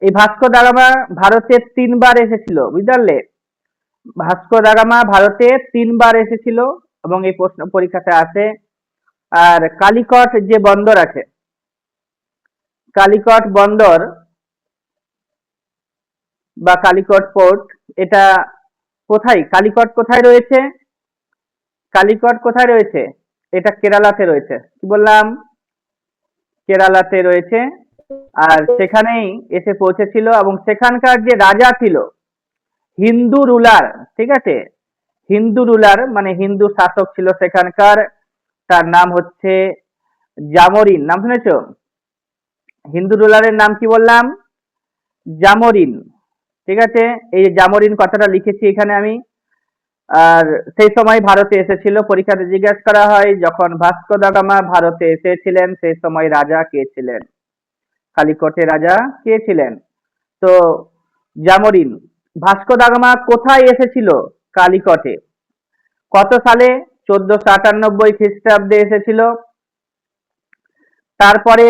এই Vasco da Gama ভারতে 3 বার এসেছিল, বুঝতে পারলে? ভাস্কো দা গামা ভারতে 3 বার এসেছিল এবং এই প্রশ্ন পরীক্ষাতে আসে। আর কালিকট যে বন্দর আছে, কালিকট বন্দর বা কালিকট পোর্ট, এটা কোথায়? কালিকট কোথায় রয়েছে? কালিকট কোথায় রয়েছে? এটা কেরালাতে রয়েছে। কি বললাম? কেরালাতে রয়েছে। আর সেখানেই এসে পৌঁছেছিল এবং সেখানকার যে রাজা ছিল, হিন্দু রুলার, ঠিক আছে, হিন্দু রুলার মানে হিন্দু শাসক ছিল সেখানকার, তার নাম হচ্ছে জামোরিন। নাম শুনেছো? হিন্দু রুলারের নাম কি বললাম? জামোরিন। ঠিক আছে, এই যে জামোরিন কথাটা লিখেছি এখানে আমি। আর সেই সময় ভারতে এসেছিল, পরীক্ষাতে জিজ্ঞেস করা হয় যখন ভাস্কো দা গামা ভারতে এসেছিলেন সেই সময় রাজা কে ছিলেন, কালিকটের রাজা কে ছিলেন? তো জামোরিন। ভাস্কো দা গামা কোথায় এসেছিল? কালিকটে। কত সালে? 1498 খ্রিস্টাব্দে এসেছিল। তারপরে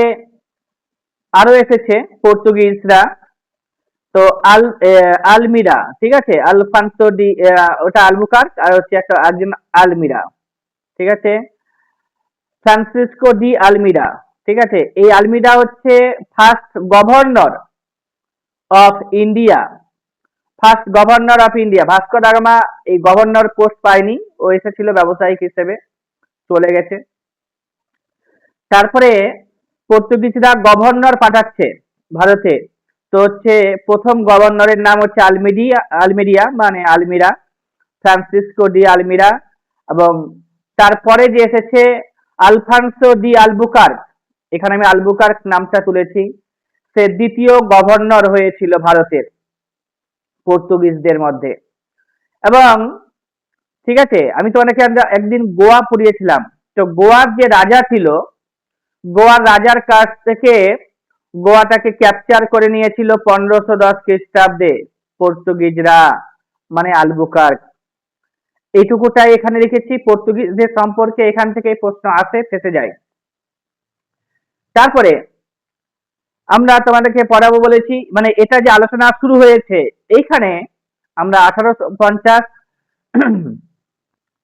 আরো এসেছে পর্তুগিজরা। তো আলমিরা, ঠিক আছে, আলফানসো ডি, ওটা আলবুকার্ক আর হচ্ছে একটা একজন আলমিরা, ঠিক আছে, ফ্রান্সিসকো ডি আলমিরা। ঠিক আছে, এই আলমিরা হচ্ছে first governor of India. First governor of India. Vasco da Gama এই গভর্নর পোস্ট পায়নি, ও এসেছিল ব্যবসায়িক হিসেবে, চলে গেছে। তারপরে পর্তুগিজরা গভর্নর পাঠাচ্ছে ভারতে। তো হচ্ছে প্রথম গভর্নরের নাম হচ্ছে আলমেরিয়া মানে আলমিরা, ফ্রান্সিসকো ডি আলমিরা। এবং তারপরে যে এসেছে আলফানসো ডি আলবুকার্ক, এখানে আমি আলবুকার্ক নামটা তুলেছি, সে দ্বিতীয় গভর্নর হয়েছিল ভারতের পর্তুগিজদের মধ্যে। এবং ঠিক আছে, আমি তোমাদেরকে একদিন গোয়া পড়িয়েছিলাম। তো গোয়ার যে রাজা ছিল, গোয়ার রাজার কাছ থেকে গোয়াটাকে ক্যাপচার করে নিয়েছিল 1510 খ্রিস্টাব্দে পর্তুগিজরা, মানে আলবুকার্ক। এইটুকুটাই এখানে রেখেছি, পর্তুগিজদের সম্পর্কে এখান থেকে প্রশ্ন আসে, ফেসে যায়। তারপরে আমরা তোমাদেরকে পড়াবো বলেছি, মানে এটা যে আলোচনা শুরু হয়েছে এইখানে আমরা 1850,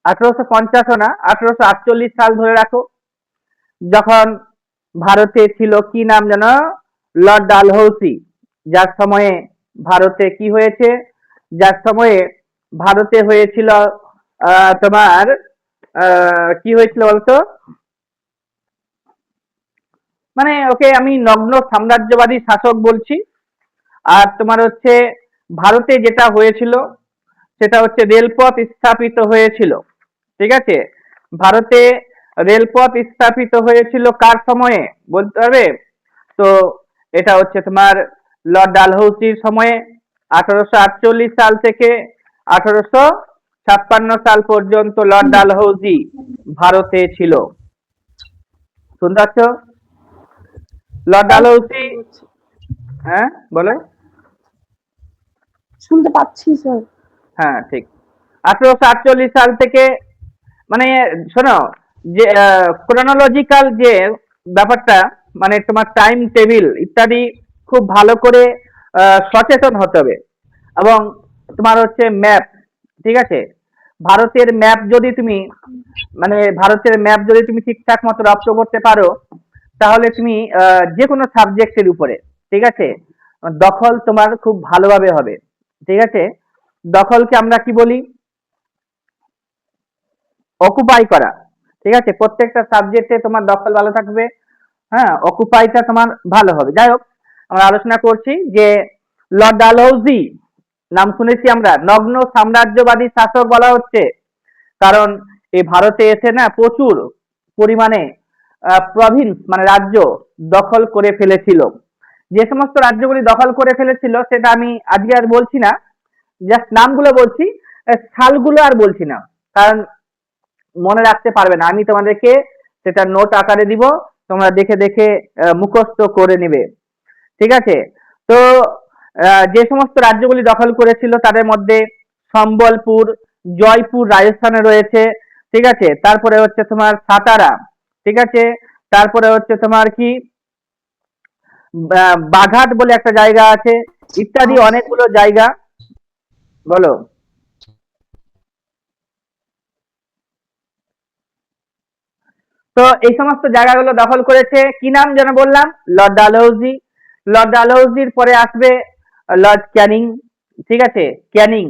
1850ও না, 1848 সাল ধরে রাখো, যখন ভারতে ছিল কি নাম যেন, লর্ড ডালহৌসি, যার সময়ে ভারতে কি হয়েছে, যার সময়ে ভারতে হয়েছিল তোমার কি হয়েছিল বলতো, মানে ওকে আমি নগ্ন সাম্রাজ্যবাদী শাসক বলছি। আর তোমার হচ্ছে ভারতে যেটা হয়েছিল সেটা হচ্ছে রেলপথ স্থাপিত হয়েছিল, ঠিক আছে। ভারতে রেলপথ স্থাপিত হয়েছিল কার সময়ে বলতে হবে? তো এটা হচ্ছে তোমার লর্ড ডালহৌসির সময়ে, 1848 সাল থেকে 1856 সাল পর্যন্ত লর্ড ডালহৌসি ভারতে ছিল। শুনতে পাচ্ছ? লর্ড ডালহৌসি, হ্যাঁ বলো। শুনতে পাচ্ছি স্যার। হ্যাঁ ঠিক, 1848 সাল থেকে, মানে শোনো, যে ক্রোনোলজিক্যাল যে ব্যাপারটা, মানে তোমার টাইম টেবিল ইত্যাদি খুব ভালো করে সচেতন হতে হবে। এবং তোমার হচ্ছে ম্যাপ, ঠিক আছে, ভারতের ম্যাপ যদি তুমি, মানে ভারতের ম্যাপ যদি তুমি ঠিকঠাক মতো রপ্ত করতে পারো, তাহলে তুমি যে কোনো সাবজেক্টের উপরে, ঠিক আছে, দখল তোমার খুব ভালোভাবে হবে। ঠিক আছে, দখলকে আমরা কি বলি? অকুপাই করা। ঠিক আছে, প্রত্যেকটা সাবজেক্টে তোমার দখল ভালো থাকবে, হ্যাঁ, অকুপাইটা তোমার ভালো হবে। যাই হোক, আমরা আলোচনা করছি যে লর্ড ডালহৌসি নাম শুনেছি আমরা, নগ্ন সাম্রাজ্যবাদী শাসক বলা হচ্ছে, কারণ এই ভারতে এসে না প্রচুর পরিমাণে প্রভিন্স মানে রাজ্য দখল করে ফেলেছিল। যে সমস্ত রাজ্যগুলি দখল করে ফেলেছিল সেটা আমি আজকে আর বলছি না, জাস্ট নামগুলো বলছি, সালগুলো আর বলছি না, কারণ মনে রাখতে পারবে না। আমি তোমাদেরকে সেটা নোট আকারে দিব, তোমরা দেখে দেখে মুখস্থ করে নেবে, ঠিক আছে। তো যে সমস্ত রাজ্যগুলি দখল করেছিল তাদের মধ্যে সম্বলপুর, জয়পুর রাজস্থানে রয়েছে, ঠিক আছে, তারপরে হচ্ছে তোমার সাতারা, ঠিক আছে, তারপরে হচ্ছে তোমার কি বাঘাট বলে একটা জায়গা আছে, ইত্যাদি অনেকগুলো জায়গা। বলো। তো এই সমস্ত জায়গাগুলো দখল করেছে, কি নাম যেন বললাম, লর্ড ডালহৌসি। লর্ড ডালহৌসির পরে আসবে লর্ড ক্যানিং। ঠিক আছে, ক্যানিং।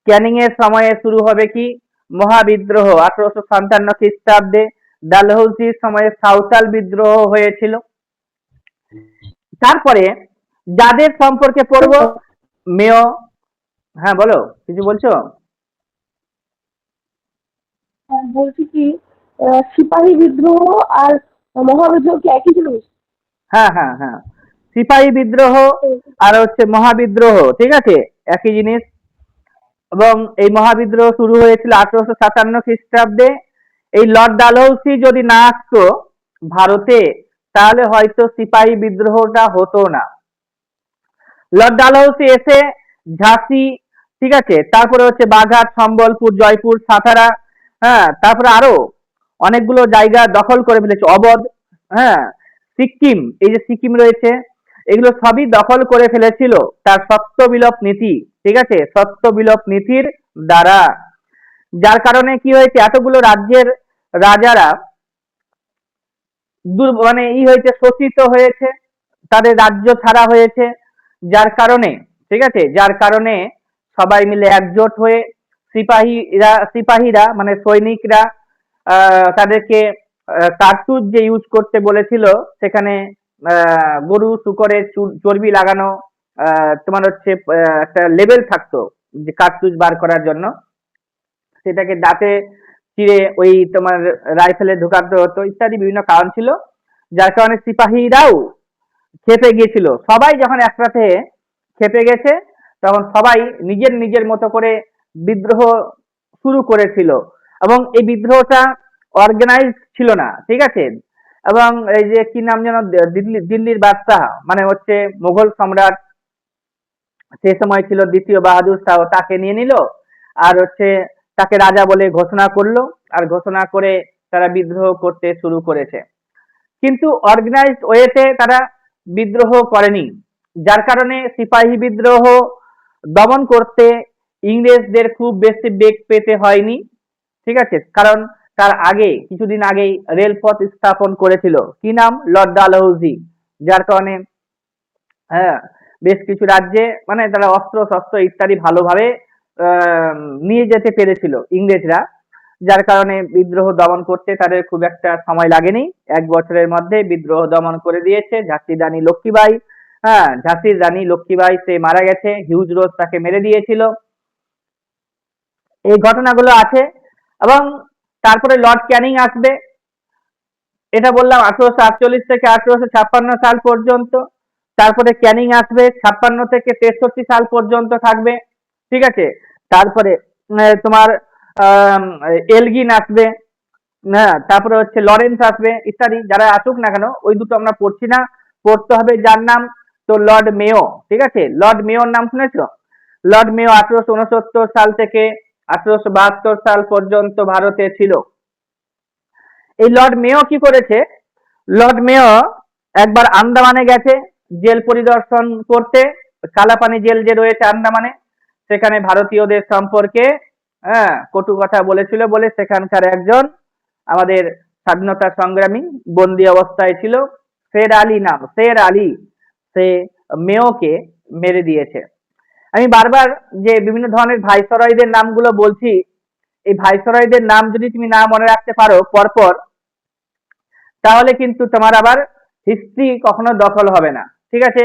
ক্যানিং এর সময়ে শুরু হবে কি, মহাবিদ্রোহ 1857 খ্রিস্টাব্দে। ডালহৌসির সময়ে সাঁওতাল বিদ্রোহ হয়েছিল। তারপরে যাদের সম্পর্কে পড়বো, মেয়। হ্যাঁ বলো, কিছু বলছো? বলছি কি, সিপাহী বিদ্রোহ আর মহাবিদ্রোহ কি একই জিনিস? হ্যাঁ হ্যাঁ হ্যাঁ, সিপাহী বিদ্রোহ আর হচ্ছে মহাবিদ্রোহ, ঠিক আছে, একই জিনিস। এবং এই মহাবিদ্রোহ শুরু হয়েছিল 1857 খ্রিস্টাব্দে। এই লর্ড ডালহৌসি যদি না আসতো ভারতে, তাহলে হয়তো সিপাহী বিদ্রোহটা হতো না। লর্ড ডালহৌসি এসে ঝাঁসি, ঠিক আছে, তারপরে হচ্ছে বাঘাট, সম্বলপুর, জয়পুর, সাতারা, হ্যাঁ, তারপরে আরো অনেকগুলো জায়গা দখল করে ফেলেছে, অবধ, হ্যাঁ, সিকিম, এই যে সিকিম রয়েছে, এগুলো সবই দখল করে ফেলেছিল তার সত্য বিলোপ নীতি, ঠিক আছে, সত্য বিলোপ নীতির দ্বারা। যার কারণে কি হয়েছে, এতগুলো রাজ্যের রাজারা মানে হয়েছে, শোষিত হয়েছে, তাদের রাজ্য ছাড়া হয়েছে। যার কারণে, ঠিক আছে, যার কারণে সবাই মিলে একজোট হয়ে সিপাহীরা মানে সৈনিকরা তাদেরকে কার্তুজ যে ইউজ করতে বলেছিল, সেখানে গরু শুকরের চর্বি লাগানো, তোমার হচ্ছে একটা লেবেল থাকতো যে কার্তুজ বার করার জন্য, সেটাকে দাঁতে চিড়ে ওই তোমার রাইফেলে ঢুকাতে হতো, ইত্যাদি বিভিন্ন কারণ ছিল। যার কারণে সিপাহীরাও খেপে গিয়েছিল। সবাই যখন একসাথে খেপে গেছে, তখন সবাই নিজের নিজের মতো করে বিদ্রোহ শুরু করেছিল। এবং এই বিদ্রোহটা অর্গানাইজ ছিল না, ঠিক আছে। এবং এই যে কি নাম যেন, দিল্লির বাদশাহ মানে হচ্ছে মুঘল সম্রাট, সে সময় ছিল দ্বিতীয় বাহাদুর শাহ, তাকে নিয়ে নিল, আর হচ্ছে তাকে রাজা বলে ঘোষণা করলো, আর ঘোষণা করে তারা বিদ্রোহ করতে শুরু করেছে। কিন্তু অর্গানাইজড ওয়েতে তারা বিদ্রোহ করেনি। যার কারণে সিপাহী বিদ্রোহ দমন করতে ইংরেজদের খুব বেশি বেগ পেতে হয়নি, ঠিক আছে, কারণ তার আগে কিছুদিন আগেই রেলপথ স্থাপন করেছিল, কি নাম, লর্ড ডালহৌসি। যার কারণে হ্যাঁ, বেশ কিছু রাজ্যে মানে তারা অস্ত্র শস্ত্র ইত্যাদি ভালোভাবে আহ, নিয়ে যেতে পেরেছিল ইংরেজরা। যার কারণে বিদ্রোহ দমন করতে তাদের খুব একটা সময় লাগেনি, 1 বছরের মধ্যে বিদ্রোহ দমন করে দিয়েছে ঝাঁসির রানী লক্ষ্মীবাই। হ্যাঁ, ঝাঁসির রানী লক্ষ্মীবাই সে মারা গেছে, হিউজ রোজ তাকে মেরে দিয়েছিল। এই ঘটনাগুলো আছে। এবং তারপরে লর্ড ক্যানিং আসবে, এটা বললাম 1848 থেকে 1856 সাল পর্যন্ত। তারপরে ক্যানিং আসবে, 56 থেকে 63 সাল পর্যন্ত থাকবে, ঠিক আছে। তারপরে তোমার এলগিন আসবে, হ্যাঁ, তারপরে হচ্ছে লরেন্স আসবে, ইত্যাদি যারা আসুক না কেন, ওই দুটো আমরা পড়ছি না, পড়তে হবে যার নাম, তো লর্ড মেয়ো, ঠিক আছে, লর্ড মেয়োর নাম শুনেছো? লর্ড মেয়ো 1869 সাল থেকে 1872 সাল পর্যন্ত ভারতে ছিল। এই লর্ড মেয়ো কি করেছে, লর্ড মেয়ো একবার আন্দামানে গেছে জেল পরিদর্শন করতে, কালাপানি জেল যে রয়েছে আন্দামানে, সেখানে ভারতীয়দের সম্পর্কে হ্যাঁ কটু কথা বলেছিল বলে সেখানকার একজন আমাদের স্বাধীনতা সংগ্রামী বন্দি অবস্থায় ছিল, শের আলী নাম, শের আলী, সে মেয়কে মেরে দিয়েছে। আমি বারবার যে বিভিন্ন ধরনের ভাইসরয়দের নামগুলো বলছি, এই ভাইসরয়দের নাম যদি তুমি না মনে রাখতে পারো পরপর, তাহলে কিন্তু তোমার আবার হিস্ট্রি কখনো দখল হবে না, ঠিক আছে,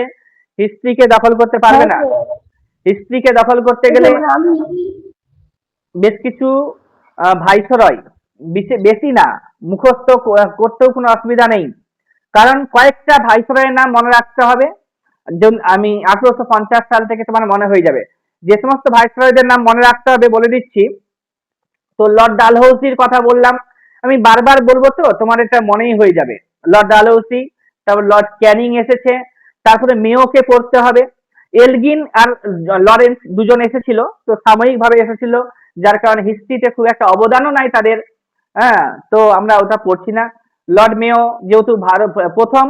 হিস্ট্রিকে দখল করতে পারবে হ্যাঁ না। স্যার। হিস্ট্রিকে দখল করতে এই যে গেলে মানে আমি বেশ কিছু ভাইসরয়, বেশি না, মুখস্থ করতেও কোনো অসুবিধা নেই, কারণ কয়েকটা ভাইসরয়ের নাম মনে রাখতে হবে। যেমন আমি 1850 সাল থেকে তোমার মনে হয়ে যাবে, যে সমস্ত ভাইসরয়দের নাম মনে রাখতে হবে বলে দিচ্ছি। তো লর্ড ডালহৌসির কথা বললাম, আমি বারবার বলবো তো তোমার এটা মনেই হয়ে যাবে। লর্ড ডালহৌসি, তারপর লর্ড ক্যানিং এসেছে, তারপরে মেয়োকে পড়তে হবে। এলগিন আর লরেন্স দুজন এসেছিল, তো সাময়িক ভাবে এসেছিল, যার কারণে হিস্ট্রিতে খুব একটা অবদানও নাই তাদের, হ্যাঁ, তো আমরা ওটা পড়ছি না। লর্ড মেয়ো যেহেতু ভারত প্রথম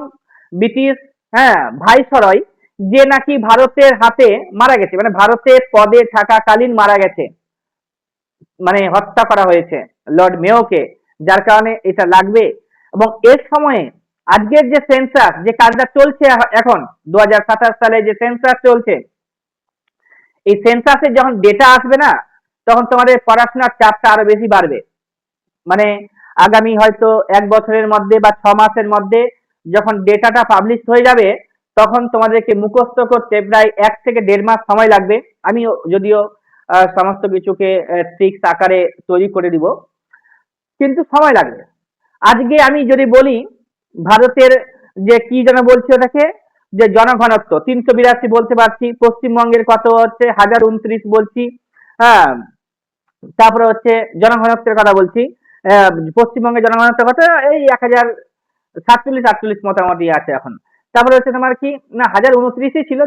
ব্রিটিশ হ্যাঁ, ভাইসরয়, যে নাকি ভারতের হাতে মারা গেছে, মানে ভারতের পদে থাকাকালীন মারা গেছে, মানে হত্যা করা হয়েছে লর্ড মেয়োকে, যার কারণে এটা লাগবে। এবং এর সময়ে আজকের যে সেন্সাস, যে কাজটা চলছে এখন 2027 সালে যে সেন্সাস চলছে, এই সেন্সাসে যখন ডেটা আসবে না, তখন তোমাদের পড়াশোনার চাপটা আরো বেশি বাড়বে। মানে আগামী হয়তো 1 বছরের মধ্যে বা 6 মাসের মধ্যে যখন ডেটাটা পাবলিশ হয়ে যাবে, তখন তোমাদেরকে মুখস্থ করতে প্রায় 1 থেকে 1.5 মাস সময় লাগবে। আমি যদিও সমস্ত কিছুকে ট্রিক্স আকারে তৈরি করে দিব, কিন্তু সময় লাগবে। আজকে আমি যদি বলি ভারতের যে কি যেন বলছি ওটাকে, যে জনঘনত্ব 382 বলতে পারছি, পশ্চিমবঙ্গের কত হচ্ছে 1029 বলছি, হ্যাঁ, তারপরে হচ্ছে জনঘনত্বের কথা বলছি, পশ্চিমবঙ্গের জনঘনত্বের কথা এই 1047 মোটামুটি আছে এখন। তারপরে হচ্ছে তোমার কি না 1029ই ছিল,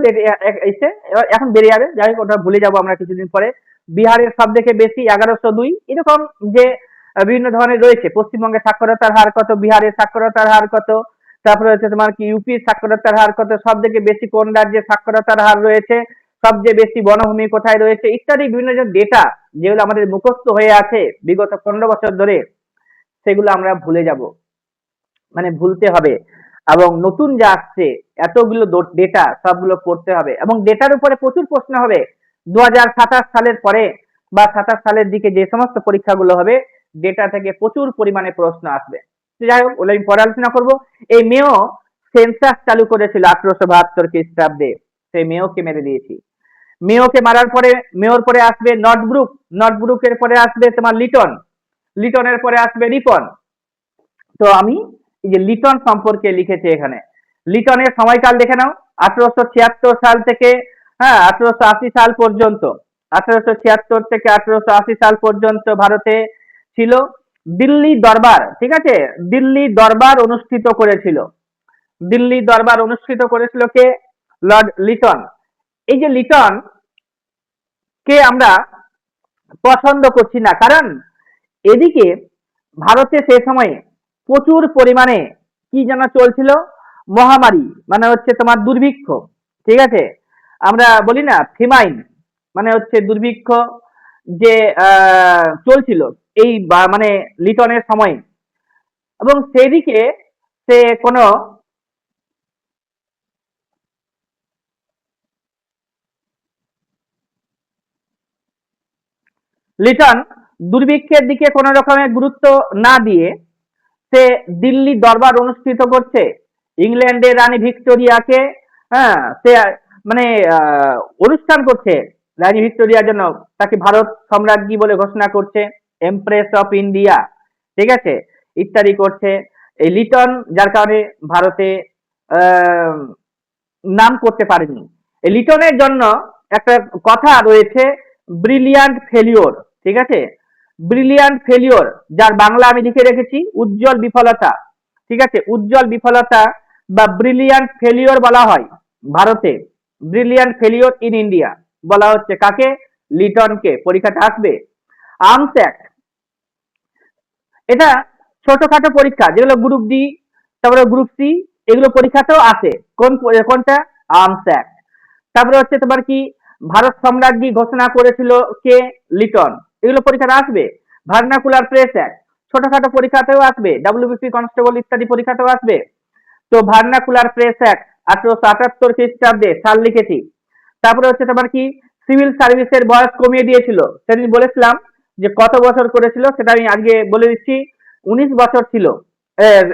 এসে এখন বেড়ে যাবে, যাই হোক ওটা ভুলে যাবো আমরা কিছুদিন পরে। বিহারের সব থেকে বেশি 1102, এরকম যে বিভিন্ন ধরনের রয়েছে। পশ্চিমবঙ্গের সাক্ষরতার হার কত, বিহারের সাক্ষরতার হার কত, তারপরে হচ্ছে তোমার কি ইউপির সাক্ষরতার হার কত, সব থেকে বেশি কোন রাজ্যে সাক্ষরতার হার রয়েছে, সবচেয়ে বেশি বনভূমি কোথায় রয়েছে, ইত্যাদি বিভিন্ন যে ডেটা, যেগুলো আমাদের মুখস্থ হয়ে আছে বিগত 15 বছর ধরে, সেগুলো আমরা ভুলে যাব, মানে ভুলতে হবে। এবং নতুন যা আসছে এতগুলো ডেটা, সবগুলো পড়তে হবে, এবং ডেটার উপরে প্রচুর প্রশ্ন হবে। 2027 সালের পরে বা 27 সালের দিকে যে সমস্ত পরীক্ষাগুলো হবে, ডেটা থেকে প্রচুর পরিমাণে প্রশ্ন আসবে। তো যাই হোক, ওগুলো আমি পরে আলোচনা করবো। এই মেয়েও সেন্সাস চালু করেছিল 1872 খ্রিস্টাব্দে, সেই মেয়েকে মেরে দিয়েছি। মেয়োকে মারার পরে, মেয়োর পরে আসবে নটব্রুক, নটব্রুকের পরে আসবে তোমার লিটন, লিটনের পরে আসবে রিপন। তো আমি এই যে লিটন সম্পর্কে লিখেছি এখানে। লিটনের সময়কাল দেখে নাও, 1876 সাল থেকে, হ্যাঁ, 1880 সাল পর্যন্ত, 1876 থেকে 1880 সাল পর্যন্ত ভারতে ছিল। দিল্লি দরবার, ঠিক আছে, দিল্লি দরবার অনুষ্ঠিত করেছিল, দিল্লি দরবার অনুষ্ঠিত করেছিল কে? লর্ড লিটন। এই যে লিটন কে আমরা পছন্দ করছি না, কারণ এদিকে ভারতে সে সময়ে প্রচুর পরিমাণে কি যেন চলছিল, মহামারী, মানে হচ্ছে তোমার দুর্ভিক্ষ, ঠিক আছে, আমরা বলি না ফিমাইন, মানে হচ্ছে দুর্ভিক্ষ, যে চলছিল এই মানে লিটনের সময়। এবং সেদিকে সে কোনো লিটন দুর্ভিক্ষের দিকে কোনো রকমের গুরুত্ব না দিয়ে সে দিল্লি দরবার অনুষ্ঠিত করছে, ইংল্যান্ডের রানী ভিক্টোরিয়াকে, হ্যাঁ, সে মানে অনুষ্ঠান করছে রানী ভিক্টোরিয়ার জন্য, তাকে ভারত সম্রাজ্ঞী বলে ঘোষণা করছে, এমপ্রেস অফ ইন্ডিয়া, ঠিক আছে, ইত্যাদি করছে এই লিটন, যার কারণে ভারতে আহ, নাম করতে পারেনি। এই লিটনের জন্য একটা কথা রয়েছে, ব্রিলিয়ান্ট ফেলিওর, ঠিক আছে, ব্রিলিয়ান্ট ফেলিওর, যার বাংলা আমি লিখে রেখেছি উজ্জ্বল বিফলতা, ঠিক আছে, উজ্জ্বল বিফলতা বা ব্রিলিয়ান্ট ফেলিওর বলা হয় ভারতে, ব্রিলিয়ান্ট ফেলিওর ইন ইন্ডিয়া বলা হচ্ছে কাকে? লিটনকে। পরীক্ষাটা আসবে। আর্মস অ্যাক্ট, এটা ছোটখাটো পরীক্ষা, যেগুলো গ্রুপ ডি, তারপরে গ্রুপ সি, এগুলো পরীক্ষাতেও আসে। কোনটা? Arms act. তারপরে হচ্ছে তোমার কি ভারত সম্রাজ্ঞী ঘোষণা করেছিল কে? লিটন, এগুলো পরীক্ষাতে আসবে। ভার্নাকুলার প্রেস অ্যাক্ট, ছোটখাটো পরীক্ষাতেও আসবে, ডাব্লিউবিসি কনস্টেবল ইত্যাদি পরীক্ষাতেও আসবে। তো ভার্নাকুলার প্রেস অ্যাক্ট 1878 খ্রিস্টাব্দে সাল লিখেছি। তারপরে হচ্ছে তোমার কি সিভিল সার্ভিসের বয়স কমিয়ে দিয়েছিল, সেদিন বলেছিলাম যে কত বছর করেছিল, সেটা আমি আজকে বলে দিচ্ছি। 19 বছর ছিল,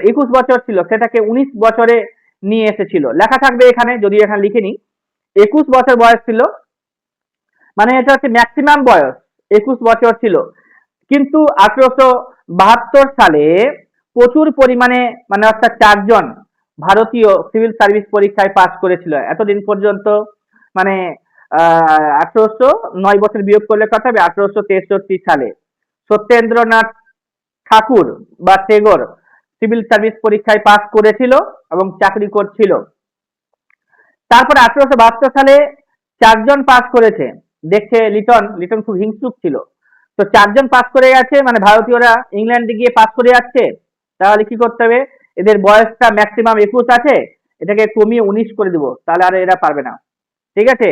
21 বছর ছিল, সেটাকে 19 বছরে নিয়ে এসেছিল, লেখা থাকবে এখানে, যদি এখানে লিখিনি। 21 বছর বয়স ছিল, মানে এটা হচ্ছে ম্যাক্সিমাম বয়স 21 বছর ছিল। কিন্তু 1872 সালে প্রচুর পরিমাণে, মানে অর্থাৎ 4 জন ভারতীয় সিভিল সার্ভিস পরীক্ষায় পাস করেছিল এতদিন পর্যন্ত, মানে 1809 বছর বিয়োগ করলে কত হবে? 1863 সালে সত্যেন্দ্রনাথ ঠাকুর বা টেগোর সিভিল সার্ভিস পরীক্ষায় পাস করেছিল এবং চাকরি করছিল। তারপরে 1872 সালে 4 জন পাস করেছে। দেখছে লিটন, লিটন খুব হিংসুক ছিল, তো 4 জন পাস করে গেছে, মানে ভারতীয়রা ইংল্যান্ডে গিয়ে পাস করে যাচ্ছে, তাহলে কি করতে হবে? এদের বয়সটা ম্যাক্সিমাম 21 আছে, এটাকে কমিয়ে 19 করে দিব, তাহলে আর এরা পারবে না। ঠিক আছে,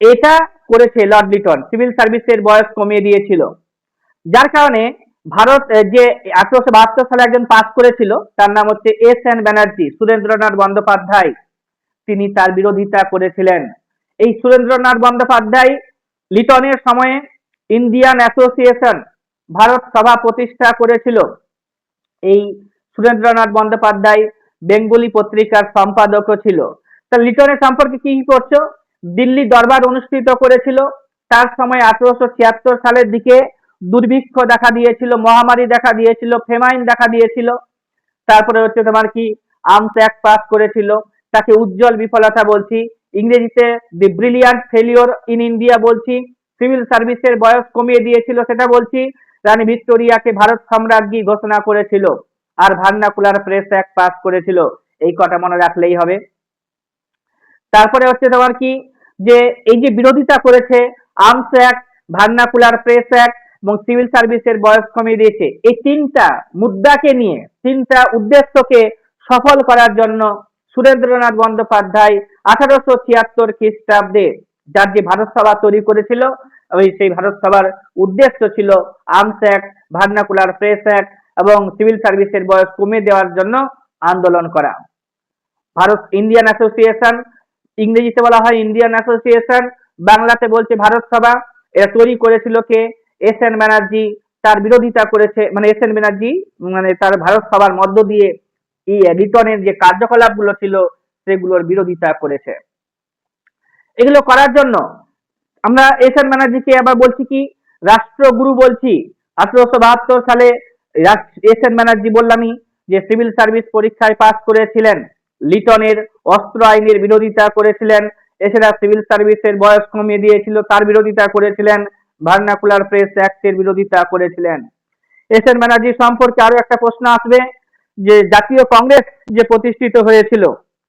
এটা করেছে লর্ড লিটন, সিভিল সার্ভিসের বয়স কমিয়ে দিয়েছিল। যার কারণে ভারত যে 1872 সালে একজন পাস করেছিল, তার নাম হচ্ছে এস এন ব্যানার্জি, সুরেন্দ্রনাথ বন্দ্যোপাধ্যায়, তিনি তার বিরোধিতা করেছিলেন। এই সুরেন্দ্রনাথ বন্দ্যোপাধ্যায় লিটনের সময়ে ইন্ডিয়ান অ্যাসোসিয়েশন, ভারত সভা প্রতিষ্ঠা করেছিল। এই সুরেন্দ্রনাথ বন্দ্যোপাধ্যায় বেঙ্গলি পত্রিকার সম্পাদকও ছিল। তা লিটনের সম্পর্কে কি করছো? দিল্লি দরবার অনুষ্ঠিত করেছিল তার সময় 1876 সালের দিকে। দুর্ভিক্ষ দেখা দিয়েছিল, মহামারী দেখা দিয়েছিল, ফেমাইন দেখা দিয়েছিল। তারপরে হচ্ছে তোমার কি আর্মস অ্যাক্ট পাস করেছিল, তাকে উজ্জ্বল বিফলতা বলছি, ইংরেজিতে দি ব্রিলিয়ান্ট ফেলিওর ইন ইন্ডিয়া বলছি। সিভিল সার্ভিসের বয়স কমিয়ে দিয়েছিল সেটা বলছি। রানী ভিক্টোরিয়াকে ভারত সম্রাজ্ঞী ঘোষণা করেছিল, আর ভার্নাকুলার প্রেস অ্যাক্ট পাস করেছিল। এই কটা মনে রাখলেই হবে। তারপরে হচ্ছে তোমার কি, যে এই যে বিরোধিতা করেছে arms act, vernacular press act এবং সিভিল সার্ভিসের বয়স কমিয়ে দিয়েছে, এই তিনটা মুদ্রাকে নিয়ে, তিনটা উদ্দেশ্যকে সফল করার জন্য সুরেন্দ্রনাথ বন্দ্যোপাধ্যায় 1876 খ্রিস্টাব্দে যার যে ভারত সভা তৈরি করেছিল, ওই সেই ভারত সভার উদ্দেশ্য ছিল arms act, vernacular press act এবং সিভিল সার্ভিসের বয়স কমিয়ে দেওয়ার জন্য আন্দোলন করা। ভারত ইন্ডিয়ান অ্যাসোসিয়েশন, ইংরেজিতে বলা হয় ইন্ডিয়ান অ্যাসোসিয়েশন, বাংলাতে বলছে ভারত সভা। এটা তৈরি করেছিল কে? S N Banerjee. তার বিরোধিতা করেছে, মানে এস এন ব্যানার্জি মানে তার ভারত সভার মধ্য দিয়ে লিটনের যে কার্যকলাপগুলো ছিল সেগুলোর বিরোধিতা করেছে। এগুলো করার জন্য আমরা এস এন ব্যানার্জিকে আবার বলছি কি রাষ্ট্রগুরু বলছি। 1872 সালে এস এন ব্যানার্জি বললামই যে সিভিল সার্ভিস পরীক্ষায় পাস করেছিলেন, লিটনের অস্ত্র আইনের বিরোধিতা করেছিলেন, এছাড়া সিভিল সার্ভিসের বয়স কমিয়ে দিয়েছিল তার বিরোধিতা করেছিলেন, ভার্নাকুলার প্রেস অ্যাক্টের বিরোধিতা করেছিলেন। এস এন ব্যানার্জি সম্পর্কে আরো একটা প্রশ্ন আসবে, যে জাতীয় কংগ্রেস যে প্রতিষ্ঠিত হয়েছিল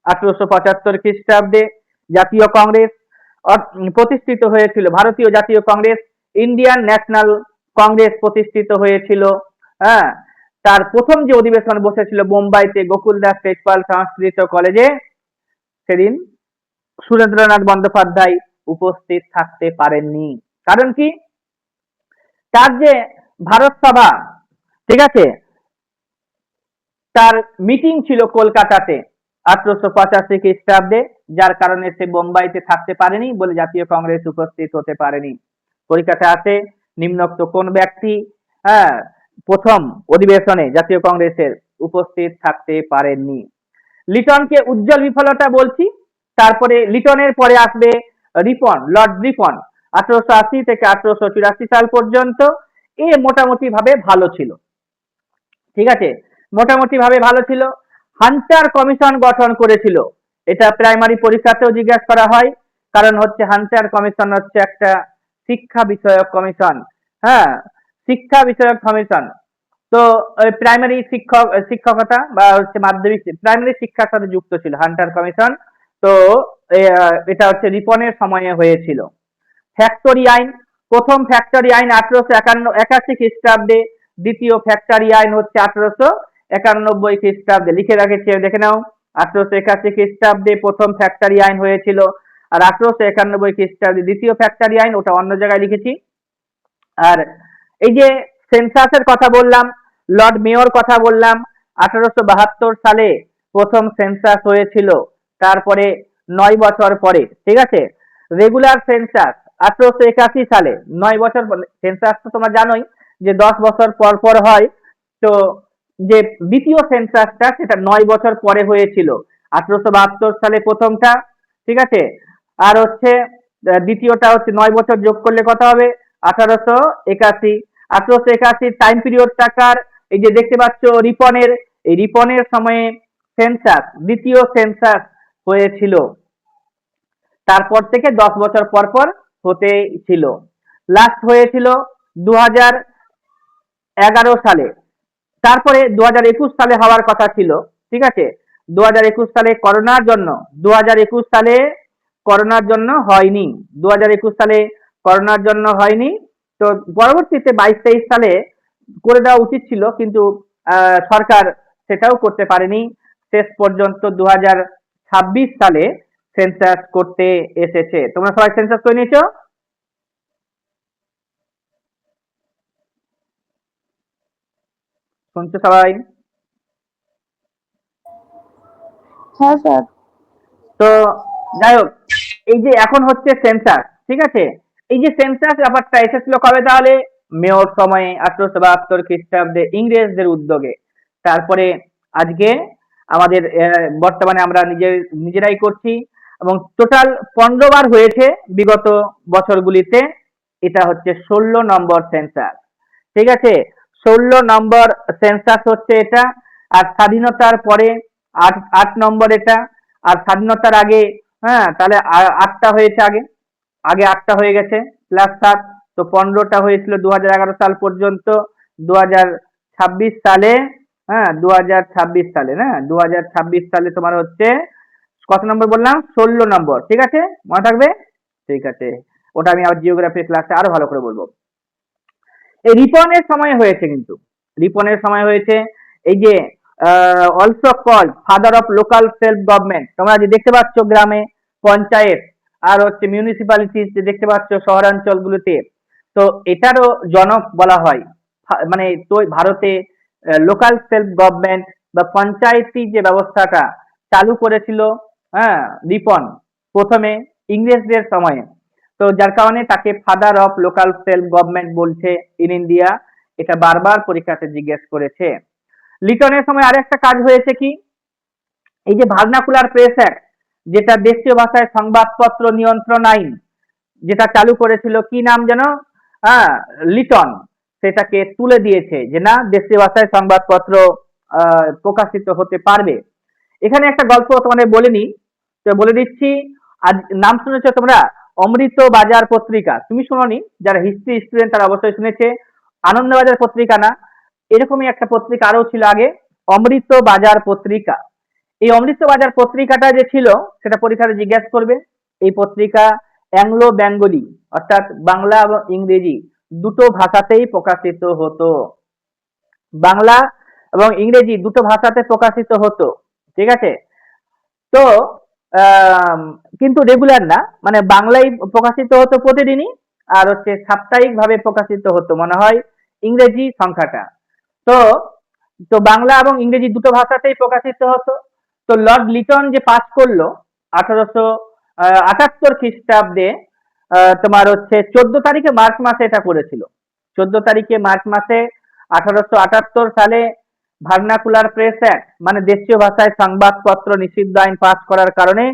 1875 খ্রিস্টাব্দে, জাতীয় কংগ্রেস প্রতিষ্ঠিত হয়েছিল, ভারতীয় জাতীয় কংগ্রেস, ইন্ডিয়ান ন্যাশনাল কংগ্রেস প্রতিষ্ঠিত হয়েছিল। হ্যাঁ, তার প্রথম যে অধিবেশন বসেছিল বোম্বাইতে গোকুলদাস তেজপাল সংস্কৃত কলেজে, সেদিন সুরেন্দ্রনাথ বন্দ্যোপাধ্যায় উপস্থিত থাকতে পারেননি। কারণ কি? তার যে ভারত সভা, ঠিক আছে, তার মিটিং ছিল কলকাতাতে 1885 খ্রিস্টাব্দে, যার কারণে সে বোম্বাইতে থাকতে পারেনি বলে জাতীয় কংগ্রেস উপস্থিত হতে পারেনি। পরীক্ষাতে আছে নিম্নোক্ত কোন ব্যক্তি প্রথম অধিবেশনে জাতীয় কংগ্রেসের উপস্থিত থাকতে পারেননি? লিটনকে উজ্জ্বল বিফলতা বলছি। তারপরে লিটনের পরে আসবে রিপন, লর্ড রিপন, 1880 থেকে 1884 সাল পর্যন্ত। এ মোটামুটি ভাবে ভালো ছিল, ঠিক আছে, মোটামুটি ভাবে ভালো ছিল। হান্টার কমিশন গঠন করেছিল, এটা প্রাইমারি পরীক্ষাতেও জিজ্ঞাসা করা হয়। কারণ হচ্ছে হান্টার কমিশন হচ্ছে একটা শিক্ষা বিষয়ক কমিশন। হ্যাঁ, শিক্ষা বিষয়ক কমিশন। তো প্রাইমারি শিক্ষকতা বা হচ্ছে মাধ্যমিক প্রাইমারি শিক্ষার সাথে যুক্ত ছিল হান্টার কমিশন। তো এটা হচ্ছে রিপনের সময়ে হয়েছিল। ফ্যাক্টরি আইন, প্রথম ফ্যাক্টরি আইন 1881 খ্রিস্টাব্দে, দ্বিতীয় ফ্যাক্টরি আইন হচ্ছে 1891 খ্রিস্টাব্দে। লিখে রাখেছি, দেখে নাও। 1881 খ্রিস্টাব্দে প্রথম ফ্যাক্টরি আইন হয়েছিল, আর 1891 খ্রিস্টাব্দে দ্বিতীয় ফ্যাক্টরি আইন, ওটা অন্য জায়গায় লিখেছি। আর এই যে সেন্সাসের কথা বললাম, লর্ড মেয়র কথা বললাম, 1872 সালে প্রথম সেন্সাস হয়েছিল, তারপরে 9 বছর পরে, ঠিক আছে। রেগুলার সেন্সাস 1881 সালে, 9 বছর সেন্সাস তো তোমরা জানোই যে 10 বছর পর পর হয়। তো যে দ্বিতীয় সেন্সাসটা সেটা 9 বছর পরে হয়েছিল, 1872 সালে প্রথমটা, ঠিক আছে। আর হচ্ছে দ্বিতীয়টা হচ্ছে 9 বছর যোগ করলে কত হবে? 1881। 1881 টাইম পিরিয়ড টাকার, এই যে দেখতে পাচ্ছ রিপনের, এই রিপনের সময়ে সেন্সাস, দ্বিতীয় সেন্সাস হয়েছিল। তারপর থেকে 10 বছর পর পর হতে ছিল। লাস্ট হয়েছিল 2011 সালে। তারপরে 2021 সালে হওয়ার কথা ছিল, ঠিক আছে। 2021 সালে করোনার জন্য, 2021 সালে করোনার জন্য হয়নি, 2021 সালে করোনার জন্য হয়নি। তো পরবর্তীতে 22-23 সালে করে দেওয়া উচিত ছিল, কিন্তু সরকার সেটাও করতে পারেনি। শেষ পর্যন্ত সালে সেন্সাস করতে এসেছে। তোমরা সবাই সেন্সাস করে নিয়েছো? শুনছো সবাই? হ্যাঁ স্যার। তো যাই হোক, এই যে এখন হচ্ছে সেন্সাস, ঠিক আছে? এই যে সেন্সাস ব্যাপারটা এসেছিল কবে তাহলে? মেয়র সময়ে 1872 খ্রিস্টাব্দে ইংরেজদের উদ্যোগে। তারপরে আজকে আমাদের বর্তমানে আমরা নিজেরাই করছি, এবং টোটাল 15 বার হয়েছে বিগত বছরগুলিতে। এটা হচ্ছে 16 নম্বর সেন্সাস, ঠিক আছে? 16 নম্বর সেন্সাস হচ্ছে এটা। আর স্বাধীনতার পরে আট আট নম্বর এটা। আর স্বাধীনতার আগে, হ্যাঁ, তাহলে আটটা হয়েছে আগে, আটটা হয়ে গেছে, +7, তো 15টা হয়েছিল 2011 সাল পর্যন্ত। 2026 সালে, হ্যাঁ, 2026 সালে, না, 2026 সালে তোমার হচ্ছে কত নম্বর বললাম? 16 নম্বর, ঠিক আছে? মনে থাকবে? ঠিক আছে, ওটা আমি আবার জিওগ্রাফি ক্লাসে আরো ভালো করে বলবো। এই রিপনের সময় হয়েছে, কিন্তু রিপনের সময় হয়েছে। এই যে also call father of local self government, তোমরা যে দেখতে পাচ্ছ গ্রামে পঞ্চায়েত আর হচ্ছে মিউনিসিপ্যালিটিস যে দেখতে পাচ্ছ শহরাঞ্চলগুলোতে, তো এটারও জনক বলা হয়। মানে তো ভারতে লোকাল সেলফ গভর্নমেন্ট বা পঞ্চায়েতি যে ব্যবস্থাটা চালু করেছিল, হ্যাঁ, রিপন প্রথমে ইংরেজদের সময়ে। তো যার কারণে তাকে father of local self government বলছে ইন ইন্ডিয়া। এটা বারবার পরীক্ষাতে জিজ্ঞেস করেছে। লিটনের সময় আরেকটা কাজ হয়েছে কি? এই যে ভার্নাকুলার প্রেস অ্যাক্ট, যেটা দেশীয় ভাষায় সংবাদপত্র নিয়ন্ত্রণ আইন, যেটা চালু করেছিল, কি নাম যেন? হ্যাঁ, লিটন। সেটাকে তুলে দিয়েছে যে না, দেশীয় ভাষায় সংবাদপত্র প্রকাশিত হতে পারবে। এখানে একটা গল্প তোমাদের বলে নি, তো বলে দিচ্ছি। আজ নাম শুনেছো তোমরা? অমৃত বাজার পত্রিকা, তুমি শুনোনি? যারা হিস্ট্রি স্টুডেন্ট তারা অবশ্যই শুনেছে। আনন্দবাজার পত্রিকা না, এরকমই একটা পত্রিকা আরো ছিল আগে, অমৃত বাজার পত্রিকা। এই অমৃত বাজার পত্রিকাটা যে ছিল, সেটা পরীক্ষাতে জিজ্ঞেস করবে। এই পত্রিকা অ্যাংলো বেঙ্গলি, অর্থাৎ বাংলা এবং ইংরেজি দুটো ভাষাতেই প্রকাশিত হতো। বাংলা এবং ইংরেজি দুটো ভাষাতে প্রকাশিত হতো, ঠিক আছে? তো আম, কিন্তু রেগুলার না, মানে বাংলায় প্রকাশিত হতো প্রতিদিনই, আর হচ্ছে সাপ্তাহিক ভাবে প্রকাশিত হতো মনে হয় ইংরেজি সংখ্যাটা। তো তো বাংলা এবং ইংরেজি দুটো ভাষাতেই প্রকাশিত হতো। তো লর্ড লিটন যে পাস করলো 1878 খ্রিস্টাব্দে, তোমার হচ্ছে 14 তারিখে মার্চ মাসে এটা করেছিল। 14 তারিখে মার্চ মাসে 1878 সালে ভার্নাকুলার প্রেস অ্যাক্ট, মানে দেশীয় ভাষায় সংবাদপত্র নিষিদ্ধ আইন পাস করার কারণে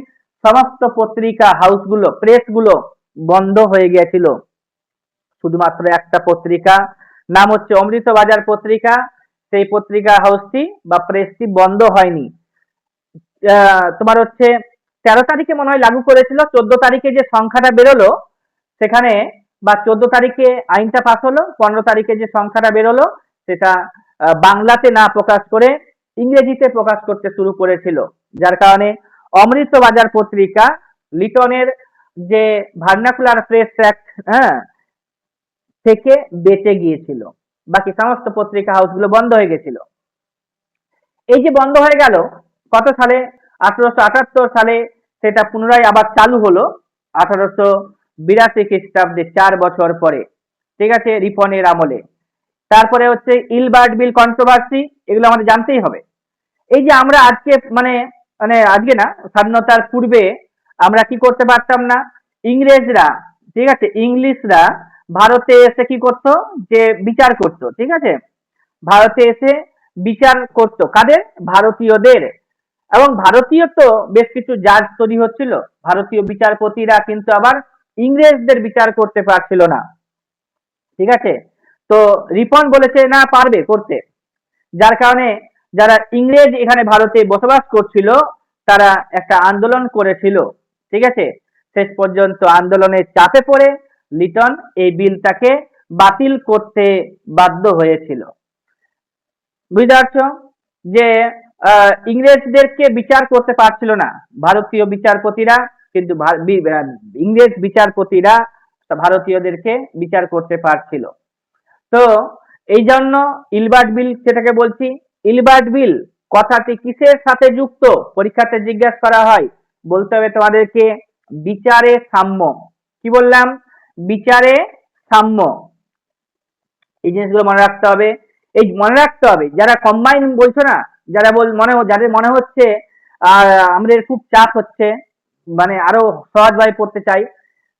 সমস্ত পত্রিকা হাউসগুলো, প্রেসগুলো বন্ধ হয়ে গিয়েছিল। শুধুমাত্র একটা পত্রিকা, নাম হচ্ছে অমৃত বাজার পত্রিকা, সেই পত্রিকা হাউসটি বা প্রেসটি বন্ধ হয়নি। তোমার হচ্ছে 13 তারিখে মনে হয় লাগু করেছিল। 14 তারিখে যে সংখ্যাটা বেরোলো সেখানে, বা 14 তারিখে আইনটা পাস হলো, 15 তারিখে যে সংখ্যাটা বেরোলো সেটা বাংলাতে না প্রকাশ করে ইংরেজিতে প্রকাশ করতে শুরু করেছিল। যার কারণে অমৃত বাজার পত্রিকা লিটনের যে ভার্নাকুলার প্রেস অ্যাক্ট, হ্যাঁ, থেকে বেঁচে গিয়েছিল। বাকি সমস্ত পত্রিকা হাউসগুলো বন্ধ হয়ে গেছিল। এই যে বন্ধ হয়ে গেল কত সালে? 1878 সালে সেটা পুনরায় আবার চালু হলো 1882 খ্রিস্টাব্দে, 4 বছর পরে, ঠিক আছে, রিপনের আমলে। তারপরে হচ্ছে ইলবার্ট বিল কন্ট্রোভার্সি, এগুলো আমাদের জানতেই হবে। এই যে আমরা আজকে, মানে মানে আজকে না, স্বাধীনতার পূর্বে আমরা কি করতে পারতাম না? ইংরেজরা, ঠিক আছে, ইংলিশরা ভারতে এসে কি করতো? যে বিচার করতো, ঠিক আছে, ভারতে এসে বিচার করতো কাদের? ভারতীয়দের। এবং ভারতীয় তো বেশ কিছু জাজ তৈরি হচ্ছিল, ভারতীয় বিচারপতিরা কিন্তু আবার ইংরেজদের বিচার করতে পারছিল না, ঠিক আছে? তো রিপন বলেছে না, পারবে করতে। যার কারণে যারা ইংরেজ এখানে ভারতে বসবাস করছিল তারা একটা আন্দোলন করেছিল, ঠিক আছে? শেষ পর্যন্ত আন্দোলনের চাপে পড়ে লিটন এই বিলটাকে বাতিল করতে বাধ্য হয়েছিল। বুঝতে পারছো যে ইংরেজদেরকে বিচার করতে পারছিল না ভারতীয় বিচারপতিরা, কিন্তু ইংরেজ বিচারপতিরা ভারতীয়দেরকে বিচার করতে পারছিল। তো এই জন্য ইলবার্ট বিল, সেটাকে বলছি ইলবার্ট বিল, কথাটি কিসের সাথে যুক্ত? পরীক্ষাতে জিজ্ঞাসা করা হয়। বলতে হবে তোমাদেরকে বিচারে সাম্য। কি বললাম? বিচারে সাম্য। এই জিনিসগুলো মনে রাখতে হবে। এই মনে রাখতে হবে যারা কম্বাইন বলছো না, যারা যাদের মনে হচ্ছে আমাদের খুব চাপ হচ্ছে, মানে আরো সহজভাবে পড়তে চাই,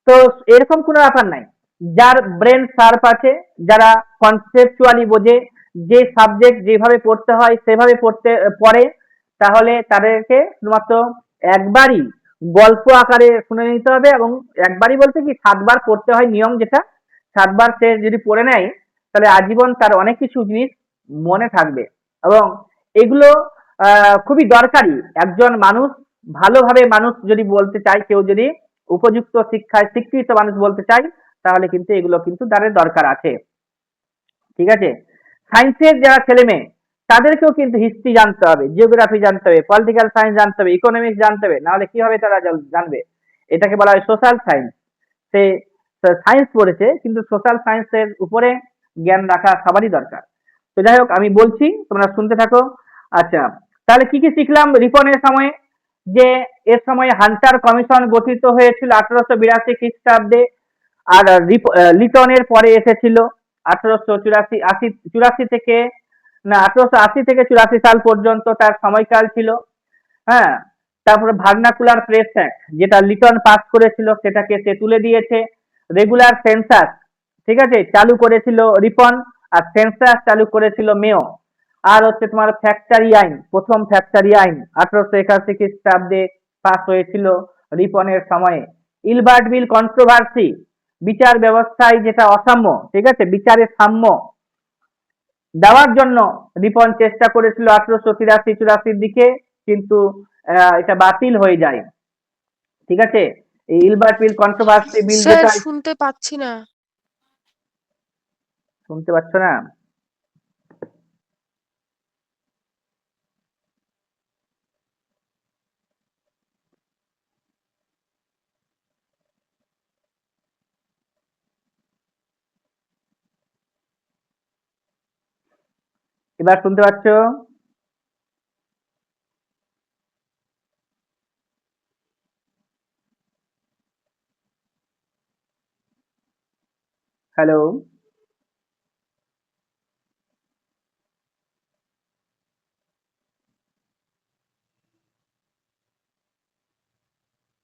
তো এরকম কোনো ব্যাপার নাই। যার ব্রেন শার্প আছে, যারা কনসেপচুয়ালি বোঝে, যে সাবজেক্ট যেভাবে পড়তে হয় সেভাবে পড়ে, তাহলে তাদেরকে শুধুমাত্র একবারই গল্প আকারে শুনে নিতে হবে। এবং একবারই বলতে কি 7 বার পড়তে হয় নিয়ম, যেটা 7 বার সে যদি পড়ে নেয় তাহলে আজীবন তার অনেক কিছু জিনিস মনে থাকবে। এবং এগুলো খুবই দরকারি। একজন মানুষ ভালোভাবে মানুষ যদি বলতে চায়, কেউ যদি উপযুক্ত শিক্ষায় শিক্ষিত মানুষ বলতে চাই, তাহলে কিন্তু এগুলো কিন্তু তাদের দরকার আছে। ঠিক আছে? সায়েন্সের যারা ছেলে মেয়ে, তাদেরকেও কিন্তু হিস্ট্রি জানতে হবে, জিওগ্রাফি জানতে হবে, পলিটিক্যাল সায়েন্স জানতে হবে, ইকোনমিক্স জানতে হবে, নাহলে কিভাবে তারা জানবে? এটাকে বলা হয় সোশ্যাল সায়েন্স। সে সায়েন্স পড়েছে কিন্তু সোশ্যাল সায়েন্সের উপরে জ্ঞান রাখা সবারই দরকার। তো যাই হোক, আমি বলছি, তোমরা শুনতে থাকো। আচ্ছা, তাহলে কি কি শিখলাম রিপনের সময়ে? যে এর সময় হান্টার কমিশন গঠিত হয়েছিল 1882 খ্রিস্টাব্দে। আর লিটনের পরে এসেছিল 1884 থেকে, না 1880 থেকে 84 সাল পর্যন্ত তার সময়কাল ছিল। হ্যাঁ, তারপরে ভার্নাকুলার প্রেস অ্যাক্ট, যেটা লিটন পাস করেছিল, সেটাকে সে তুলে দিয়েছে। রেগুলার সেন্সাস, ঠিক আছে, চালু করেছিল রিপন। আর সেন্সাস চালু করেছিল মেও। আর হচ্ছে তোমার ফ্যাক্টরি আইন, প্রথম ফ্যাক্টরি আইন 1881 খ্রিস্টাব্দে পাস হয়েছিল রিপনের সময়ে। ইলবার্ট বিল কন্ট্রোভার্সি, বিচার ব্যবস্থায় যেটা অসাম্য, ঠিক আছে, বিচারে সাম্য দেওয়ার জন্য রিপন চেষ্টা করেছিল 1883-84 দিকে, কিন্তু এটা বাতিল হয়ে যায়। ঠিক আছে? এই ইলবার্ট বিল কন্ট্রোভার্সি বিল স্যার যেটা, শুনতে পাচ্ছি না। শুনতে পাচ্ছ না? এবার শুনতে পাচ্ছ? হ্যালো?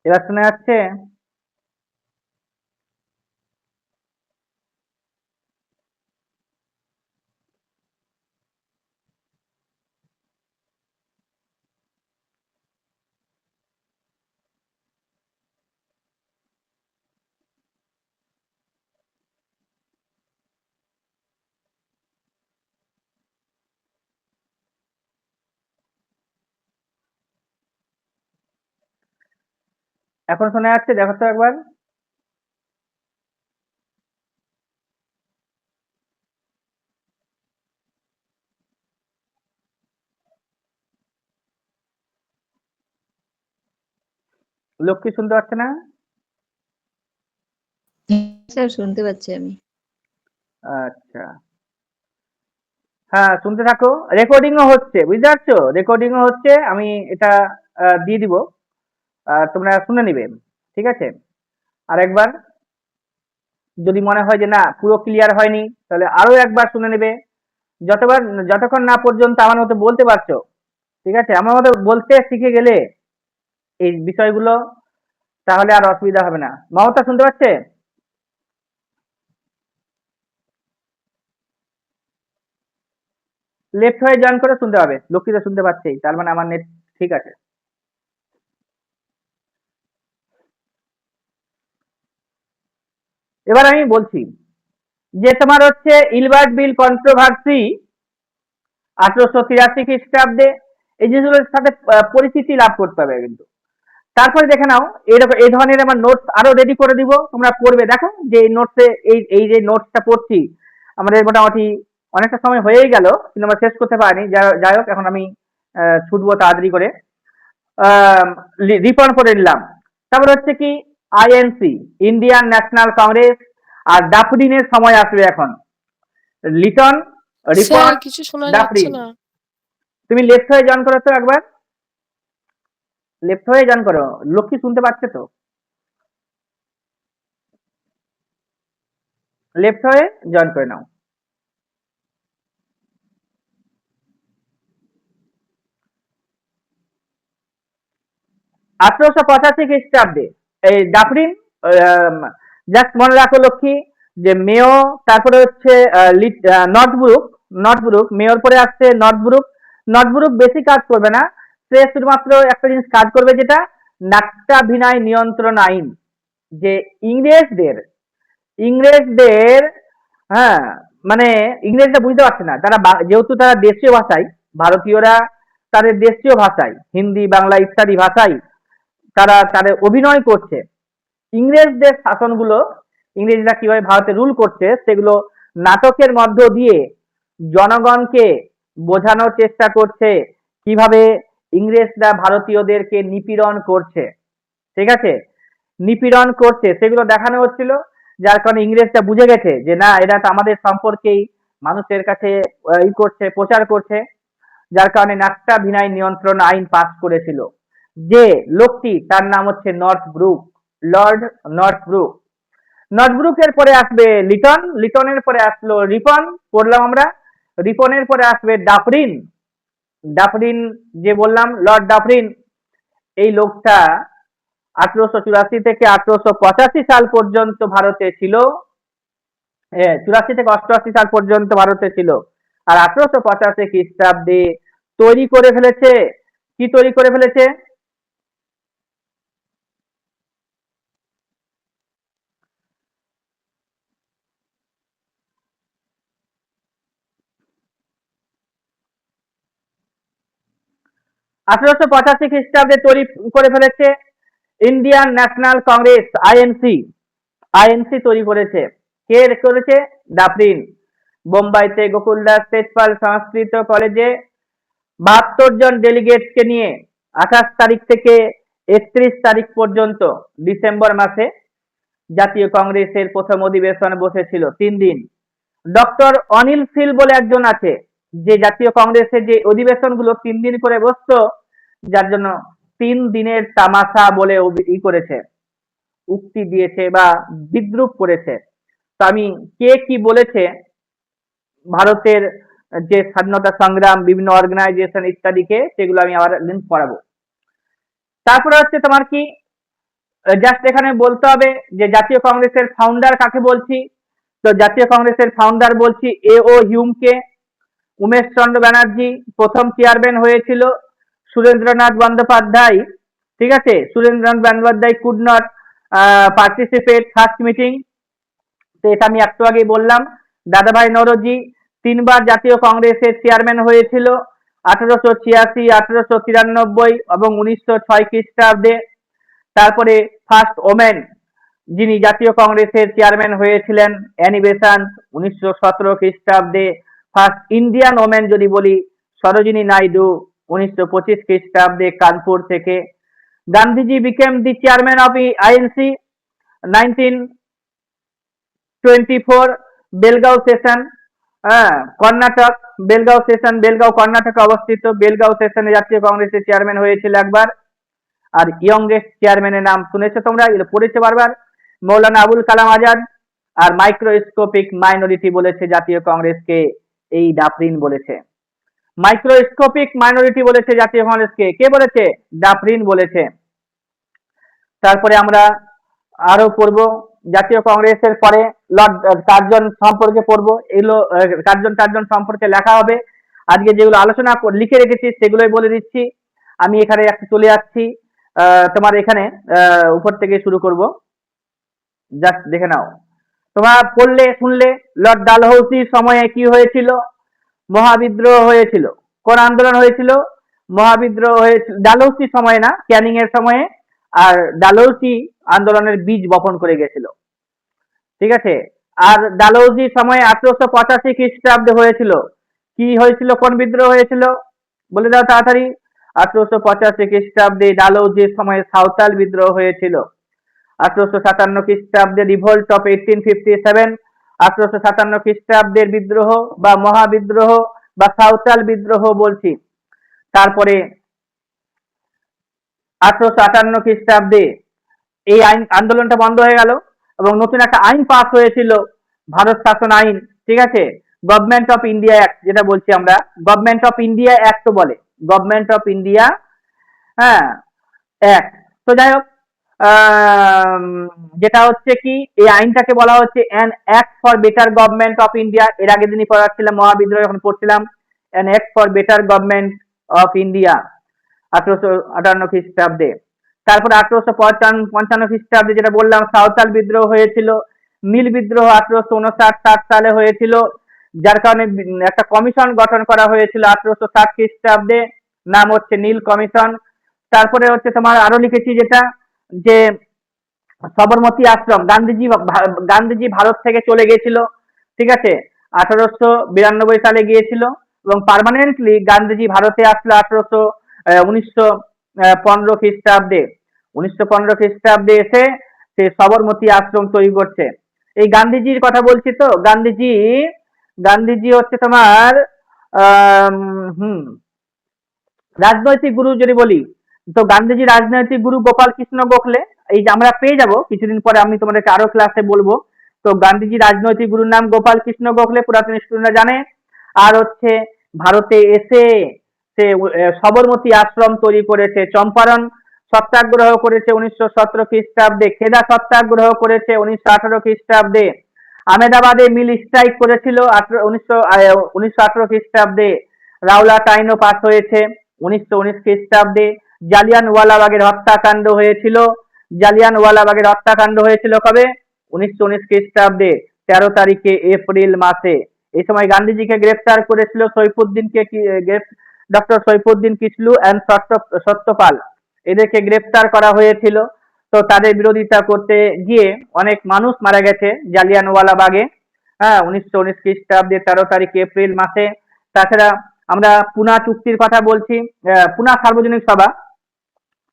এবার শোনা যাচ্ছে? এখন শোনা যাচ্ছে? দেখো তো একবার। লক্ষ্মী শুনতে পাচ্ছে না? স্যার শুনতে পাচ্ছি আমি। আচ্ছা, হ্যাঁ শুনতে থাকো। রেকর্ডিংও হচ্ছে, বুঝতে পারছো? রেকর্ডিংও হচ্ছে, আমি এটা দিয়ে দিব, তোমরা শুনে নিবে। ঠিক আছে? আর একবার যদি মনে হয় যে না পুরো ক্লিয়ার হয়নি, তাহলে আরো একবার শুনে নেবে। যতবার, যতক্ষণ না পর্যন্ত আমার মতো বলতে পারছো, ঠিক আছে, আমার মতো বলতে শিখে গেলে এই বিষয়গুলো, তাহলে আর অসুবিধা হবে না। মমতা শুনতে পাচ্ছে? লেফট হয়ে জয়েন করে শুনতে হবে। লক্ষ্মীটা শুনতে পাচ্ছেই, তার মানে আমার নেট ঠিক আছে। এবার আমি বলছি যে তোমার হচ্ছে ইলবার্ট বিল কন্ট্রোভার্সি 1883 খ্রিস্টাব্দে, এই জিনিসগুলোর সাথে পরিচিতি লাভ করতে হবে কিন্তু। তারপরে দেখে নাও, এরকম এই ধরনের আমার নোটস আরো রেডি করে দিব, তোমরা পড়বে। দেখো যে এই নোটসে, এই যে নোটসটা পড়ছি, আমাদের মোটামুটি অনেকটা সময় হয়েই গেল, কিন্তু আমরা শেষ করতে পারিনি। যাই হোক, এখন আমি ছুটবো তাড়াতাড়ি করে। রিপন করে নিলাম। তারপর হচ্ছে কি আইএনসি, ইন্ডিয়ান ন্যাশনাল কংগ্রেস। আর ডাফরিনের সময় আসবে এখন। লিটন, স্যার রিপন, কিছু শোনা যাচ্ছে ডাফরিন। না। তুমি লেফট হয়ে জয়েন করো তো একবার, লেফট হয়ে জয়েন করো। লক্ষ্মী শুনতে পাচ্ছে তো? লেফট হয়ে জয়েন করে নাও। আঠারোশো পঁচাশি খ্রিস্টাব্দে এই ডাফরিন, জাস্ট মনে রাখো লক্ষ্মী, যে মেয়, তারপরে হচ্ছে নর্থব্রুক, নর্থব্রুক মেয়র পরে আসছে নর্থব্রুক। নর্থব্রুক বেশি কাজ করবে না, সে শুধুমাত্র একটা জিনিস কাজ করবে, যেটা নাট্যাভিনয় নিয়ন্ত্রণ আইন, যে ইংরেজদের, ইংরেজদের, হ্যাঁ, মানে ইংরেজরা বুঝতে পারছে না, তারা যেহেতু তারা দেশীয় ভাষায়, ভারতীয়রা তাদের দেশীয় ভাষায়, হিন্দি বাংলা ইত্যাদি ভাষায় তারা তাদের অভিনয় করছে। ইংরেজদের শাসনগুলো, ইংরেজরা কিভাবে ভারতে রুল করছে, সেগুলো নাটকের মধ্য দিয়ে জনগণকে বোঝানোর চেষ্টা করছে কিভাবে ইংরেজরা ভারতীয়দেরকে নিপীড়ন করছে। ঠিক আছে, নিপীড়ন করছে সেগুলো দেখানো হচ্ছিল, যার কারণে ইংরেজরা বুঝে গেছে যে না, এরা তো আমাদের সম্পর্কেই মানুষের কাছে ই করছে, প্রচার করছে। যার কারণে নাট্যাভিনয় নিয়ন্ত্রণ আইন পাস করেছিল। যে লোকটি, তার নাম হচ্ছে নর্থব্রুক, লর্ড নর্থব্রুক। নর্থব্রুকের পরে আসবে লিটন, লিটনের পরে আসলো রিপন, পড়লাম আমরা। রিপনের পরে আসবে ডাফরিন। ডাফরিন যে বললাম, লর্ড ডাফরিন, এই লোকটা 1884 থেকে 1885 সাল পর্যন্ত ভারতে ছিল। 84 থেকে 88 সাল পর্যন্ত ভারতে ছিল। আর 1885 খ্রিস্টাব্দে তৈরি করে ফেলেছে, কি তৈরি করে ফেলেছে? আঠারোশো পঁচাশি খ্রিস্টাব্দে তৈরি করে ফেলেছে Indian national Congress, INC. INC তৈরি করেছে। কে করেছে? ডাফরিন। বোম্বাইতে গোকুলদাস তেজপাল সংস্কৃত কলেজে 72 জন ডেলিগেটসকে নিয়ে 28 তারিখ থেকে 31 তারিখ পর্যন্ত ডিসেম্বর মাসে জাতীয় কংগ্রেসের প্রথম অধিবেশন বসেছিল 3 দিন। ডক্টর অনিল সিল বলে একজন আছে, যে জাতীয় কংগ্রেসের যে অধিবেশনগুলো 3 দিন করে বসতো, যার জন্য 3 দিনের তামাশা বলে ই করেছে, উক্তি দিয়েছে বা বিদ্রুপ করেছে। তো আমি কে কি বলেছে ভারতের যে স্বাধীনতা সংগ্রাম, বিভিন্ন অর্গানাইজেশন ইত্যাদিকে, সেগুলো আমি আবার লিঙ্ক করাবো। তারপরে হচ্ছে তোমার কি, জাস্ট এখানে বলতে হবে যে জাতীয় কংগ্রেসের ফাউন্ডার কাকে বলছি। তো জাতীয় কংগ্রেসের ফাউন্ডার বলছি A.O. হিউমকে। উমেশ চন্দ্র ব্যানার্জি প্রথম চেয়ারম্যান হয়েছিল। সুরেন্দ্রনাথ বন্দ্যোপাধ্যায়, ঠিক আছে, Surendranath Bandyopadhyay could not participate first meeting, তো এটা আমি একটু আগেই বললাম। দাদাভাই নওরোজি 3 বার জাতীয় কংগ্রেসের চেয়ারম্যান হয়েছিল, 1886, 1893 এবং 1906 খ্রিস্টাব্দে। তারপরে ফার্স্ট ওমেন যিনি জাতীয় কংগ্রেসের চেয়ারম্যান হয়েছিলেন, অ্যানি বেসান্ট, 1917 খ্রিস্টাব্দে। ফার্স্ট ইন্ডিয়ান ওমেন যদি বলি, সরোজিনী নাইডু, 1925 খ্রিস্টাব্দে কানপুর থেকে। Gandhiji became the chairman of INC 1924 Belgaum session, Karnataka. Belgaum session, Belgaum কর্ণাটকে অবস্থিত। বেলগাঁও সেশনে জাতীয় কংগ্রেসের চেয়ারম্যান হয়েছিল একবার। আর ইয়ংগেস্ট চেয়ারম্যানের নাম শুনেছো তোমরা, এগুলো পড়েছো বারবার, মৌলানা আবুল কালাম আজাদ। আর মাইক্রোস্কোপিক মাইনরিটি বলেছে জাতীয় কংগ্রেসকে এই ডাফরিন বলেছে। মাইক্রোস্কোপিক মাইনরিটি বলেছে জাতীয় কংগ্রেসকে, কে বলেছে? ডাফরিন বলেছে। তারপরে আমরা আরো পড়বো জাতীয় কংগ্রেসের পরে লর্ড কার্জন সম্পর্কে পড়বো। এগুলো কার্জন সম্পর্কে লেখা হবে। আজকে যেগুলো আলোচনা লিখে রেখেছি সেগুলোই বলে দিচ্ছি। আমি এখানে একটা চলে যাচ্ছি, তোমার এখানে উপর থেকে শুরু করব, জাস্ট দেখে নাও। তোমরা পড়লে শুনলে লর্ড ডালহৌসির সময়ে কি হয়েছিল? মহাবিদ্রোহ হয়েছিল। কোন আন্দোলন হয়েছিল? মহাবিদ্রোহ হয়েছিল। ডালহৌসির সময় না, ক্যানিং এর সময়ে। আর ডালহৌসি আন্দোলনের বীজ বপন করে গেছিল, ঠিক আছে। আর ডালহৌসির সময় 1885 খ্রিস্টাব্দে হয়েছিল। কি হয়েছিল? কোন বিদ্রোহ হয়েছিল বলে দাও তাড়াতাড়ি। 1885 খ্রিস্টাব্দে ডালহৌসির সময় সাঁওতাল বিদ্রোহ হয়েছিল। 1857 খ্রিস্টাব্দে রিভোল্ট অফ 1857, 1857 খ্রিস্টাব্দের বিদ্রোহ বা মহাবিদ্রোহ বা সাঁওতাল বিদ্রোহ বলছি। তারপরে 1858 খ্রিস্টাব্দে এই আন্দোলনটা বন্ধ হয়ে গেল এবং নতুন একটা আইন পাস হয়েছিল, ভারত শাসন আইন, ঠিক আছে, গভর্নমেন্ট অফ ইন্ডিয়া অ্যাক্ট যেটা বলছি আমরা, গভর্নমেন্ট অফ ইন্ডিয়া অ্যাক্ট বলে, গভর্নমেন্ট অফ ইন্ডিয়া, হ্যাঁ, অ্যাক্ট। তো যাই হোক, যেটা হচ্ছে কি এই আইনটাকে বলা হচ্ছে an act for better government of India. এর আগে দিনই পড়াচ্ছিলাম মহাবিদ্রোহ যখন পড়ছিলাম, an act for better government of India 1858 খ্রিস্টাব্দে। তারপরে 1855 খ্রিস্টাব্দে যেটা বললাম সাঁওতাল বিদ্রোহ হয়েছিল, নীল বিদ্রোহ 1859-60 সালে হয়েছিল, যার কারণে একটা কমিশন গঠন করা হয়েছিল 1860 খ্রিস্টাব্দে, নাম হচ্ছে নীল কমিশন। তারপরে হচ্ছে তোমার আরো লিখেছি যেটা, যে সবরমতী আশ্রম, গান্ধীজি ভারত থেকে চলে গিয়েছিল, ঠিক আছে, 1892 সালে গিয়েছিল এবং পার্মানেন্টলি গান্ধীজি ভারতে আসলো 1915 খ্রিস্টাব্দে। 1915 খ্রিস্টাব্দে এসে সে সবরমতী আশ্রম তৈরি করছে। এই গান্ধীজির কথা বলছি তো, গান্ধীজি হচ্ছে তোমার রাজনৈতিক গুরু যদি বলি, তো গান্ধীজি রাজনৈতিক গুরু গোপাল কৃষ্ণ গোখলে, এই যে আমরা পেয়ে যাব কিছুদিন পরে, আমি তোমাদেরকে আরো ক্লাসে বলবো। তো গান্ধীজি রাজনৈতিক গুরুর নাম গোপাল কৃষ্ণ গোখলে, পুরাতন স্টুডেন্টরা জানে। আর হচ্ছে ভারতে এসে সে সবরমতী আশ্রম তৈরি করেছে, চম্পারণ সত্যাগ্রহ করেছে 1917 খ্রিস্টাব্দে, খেদা সত্যাগ্রহ করেছে 1918 খ্রিস্টাব্দে, আহমেদাবাদে মিল স্ট্রাইক করেছিল 1918 খ্রিস্টাব্দে, রাওলাট আইনও পাস হয়েছে 1919 খ্রিস্টাব্দে, জালিয়ানওয়ালাবাগের হত্যাকাণ্ড হয়েছিল, জালিয়ানওয়ালাবাগের হত্যাকাণ্ড হয়েছিল কবে? 1919 খ্রিস্টাব্দে 13 তারিখে এপ্রিল মাসে। এই সময় গান্ধীজিকে গ্রেফতার করেছিল ডক্টর সৈফুদ্দিন কিসলু অ্যান্ড সত্যপাল, এদেরকে গ্রেফতার করা হয়েছিল। তো তাদের বিরোধিতা করতে গিয়ে অনেক মানুষ মারা গেছে জালিয়ানওয়ালাবাগে, হ্যাঁ, 1919 খ্রিস্টাব্দে 13 তারিখ এপ্রিল মাসে। তাছাড়া আমরা পুনা চুক্তির কথা বলছি, পুনা সার্বজনীন সভা,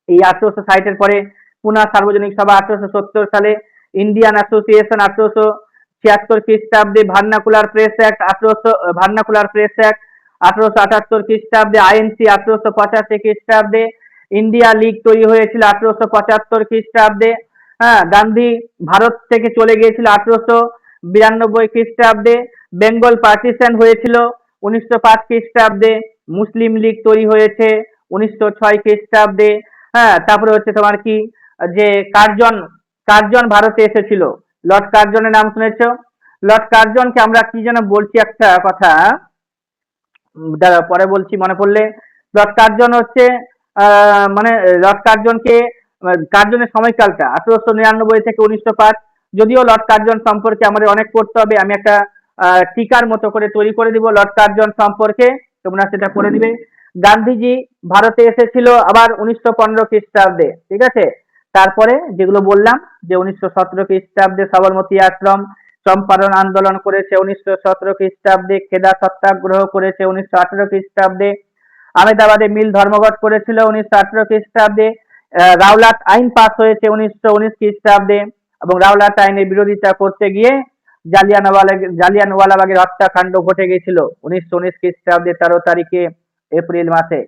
এই 1860 পরে পুনা সার্বজনীন সভা 1870 সালে, ইন্ডিয়ান অ্যাসোসিয়েশন 1876 খ্রিস্টাব্দে, ভার্নাকুলার প্রেস অ্যাক্ট 1878 খ্রিস্টাব্দে, আইএনসি 1885 খ্রিস্টাব্দে, ইন্ডিয়া লীগ তৈরি হয়েছিল 1875 খ্রিস্টাব্দে, হ্যাঁ, গান্ধী ভারত থেকে চলে গিয়েছিল 1892 খ্রিস্টাব্দে, বেঙ্গল পার্টিশন হয়েছিল 1905 খ্রিস্টাব্দে, মুসলিম লীগ তৈরি হয়েছে 1906 খ্রিস্টাব্দে, হ্যাঁ। তারপরে হচ্ছে তোমার কি, যে কার্জন ভারতে এসেছিল, লর্ড কার্জনের নাম শুনেছো? লর্ড কার্জনকে আমরা কি যেন বলছি একটা কথা, দাঁড়া পরে বলছি মনে পড়লে। লর্ড কার্জন হচ্ছে মানে লর্ড কার্জনকে, কার্জনের সময়কালটা 1899 থেকে 1905, যদিও লর্ড কার্জন সম্পর্কে আমাদের অনেক পড়তে হবে, আমি একটা টিকার মতো করে তৈরি করে দিব লর্ড কার্জন সম্পর্কে, তোমরা সেটা পড়ে দিবে। গান্ধীজি ভারতে এসেছিল আবার 1915 খ্রিস্টাব্দে, ঠিক আছে। তারপরে যেগুলো বললাম, যে 1917 খ্রিস্টাব্দে সবরমতী আশ্রম, চম্পারণ আন্দোলন করেছে 1917 খ্রিস্টাব্দে, খেদা সত্যাগ্রহ করেছে 1918 খ্রিস্টাব্দে, আহমেদাবাদে মিল ধর্মঘট করেছিল 1918 খ্রিস্টাব্দে, রাওলাট আইন পাস হয়েছে 1919 খ্রিস্টাব্দে এবং রাওলাট আইনের বিরোধিতা করতে গিয়ে জালিয়ানওয়ালাবাগের হত্যাকাণ্ড ঘটে গিয়েছিল 1919 খ্রিস্টাব্দে 13 তারিখে এপ্রিল মাসে।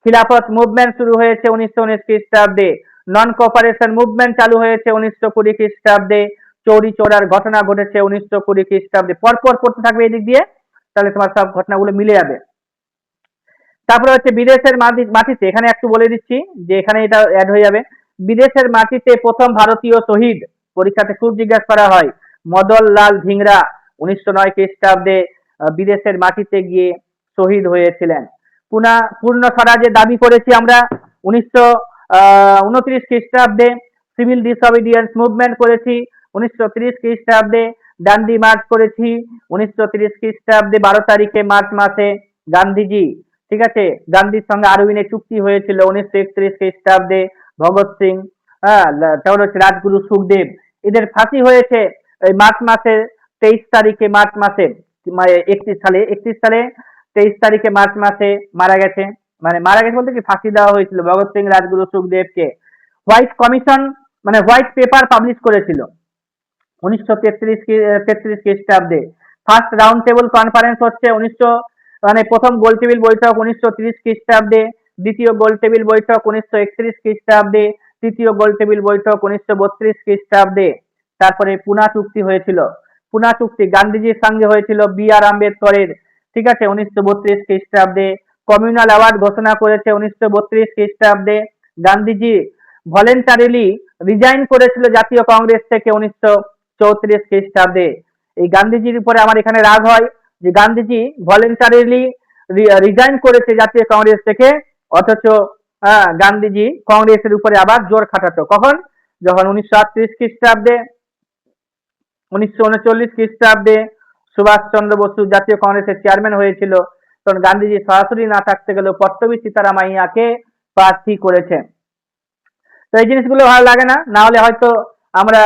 খিলাফত মুভমেন্ট শুরু হয়েছে 1919 খ্রিস্টাব্দে, নন কোঅপারেশন মুভমেন্ট চালু হয়েছে 1920 খ্রিস্টাব্দে, চৌরি চৌরার ঘটনা ঘটেছে 1920 খ্রিস্টাব্দে। পরপর পড়তে থাকবে এদিক দিয়ে, তাহলে তোমার সব ঘটনাগুলো মিলে যাবে। তারপরে হচ্ছে বিদেশের মাটিতে, এখানে একটু বলে দিচ্ছি যে এখানে এটা অ্যাড হয়ে যাবে, বিদেশের মাটিতে প্রথম ভারতীয় শহীদ, পরীক্ষাতে খুব জিজ্ঞাসা করা হয়, মদন লাল ধিংরা 1909 খ্রিস্টাব্দে বিদেশের মাটিতে গিয়ে শহীদ হয়েছিলেন। পূর্ণ স্বরাজের দাবি করেছি আমরা 1929 খ্রিস্টাব্দে, সিভিল ডিসঅবিডিয়েন্স মুভমেন্ট করেছি 1930 খ্রিস্টাব্দে, ডান্ডি মার্চ করেছি 1930 খ্রিস্টাব্দে 12 তারিখে মার্চ মাসে। গান্ধীজি, ঠিক আছে, গান্ধীর সঙ্গে আরউইনে চুক্তি হয়েছিল 1931 খ্রিস্টাব্দে, ভগৎ সিং, হ্যাঁ, তারপর হচ্ছে রাজগুরু সুখদেব, এদের ফাঁসি হয়েছে এই মার্চ মাসে 23 তারিখে, মার্চ মাসে 31 সালে 23 তারিখে মার্চ মাসে মারা গেছে, মানে মারা গেছে বলতে কি ফাঁসি দেওয়া হয়েছিল ভগৎ সিং, রাজগুরু সুখদেবকে। হোয়াইট কমিশন মানে হোয়াইট পেপার পাবলিশ করেছিল 1933 খ্রিস্টাব্দে। ফার্স্ট রাউন্ড টেবিল কনফারেন্স হচ্ছে প্রথম গোল টেবিল বৈঠক 1930 খ্রিস্টাব্দে, দ্বিতীয় গোলটেবিল বৈঠক 1931 খ্রিস্টাব্দে, তৃতীয় গোলটেবিল বৈঠক 1932 খ্রিস্টাব্দে। তারপরে পুনা চুক্তি হয়েছিল। পুনা চুক্তি গান্ধীজির সঙ্গে হয়েছিল B.R. আম্বেদকরের, ঠিক আছে, 1932 খ্রিস্টাব্দে। কমিউনাল অ্যাওয়ার্ড ঘোষণা করেছে 1932 খ্রিস্টাব্দে। গান্ধীজি ভলেন্টারিলি রিজাইন করেছিল জাতীয় কংগ্রেস থেকে 1934 খ্রিস্টাব্দে। এই গান্ধীজির উপরে আমার এখানে রাগ হয় যে গান্ধীজি ভলেন্টারিলি রিজাইন করেছে জাতীয় কংগ্রেস থেকে, অথচ গান্ধীজি কংগ্রেসের উপরে আবার জোর খাটাতো। কখন? যখন 1938 খ্রিস্টাব্দে, 1939 খ্রিস্টাব্দে সুভাষচন্দ্র বসু জাতীয় কংগ্রেসের চেয়ারম্যান হয়েছিল, তখন গান্ধীজি সরাসরি না থাকতে গেলেও পট্টবী সীতারামাইয়াকে প্রার্থী করেছেন। তো এই জিনিসগুলো ভালো লাগে না, না হলে হয়তো আমরা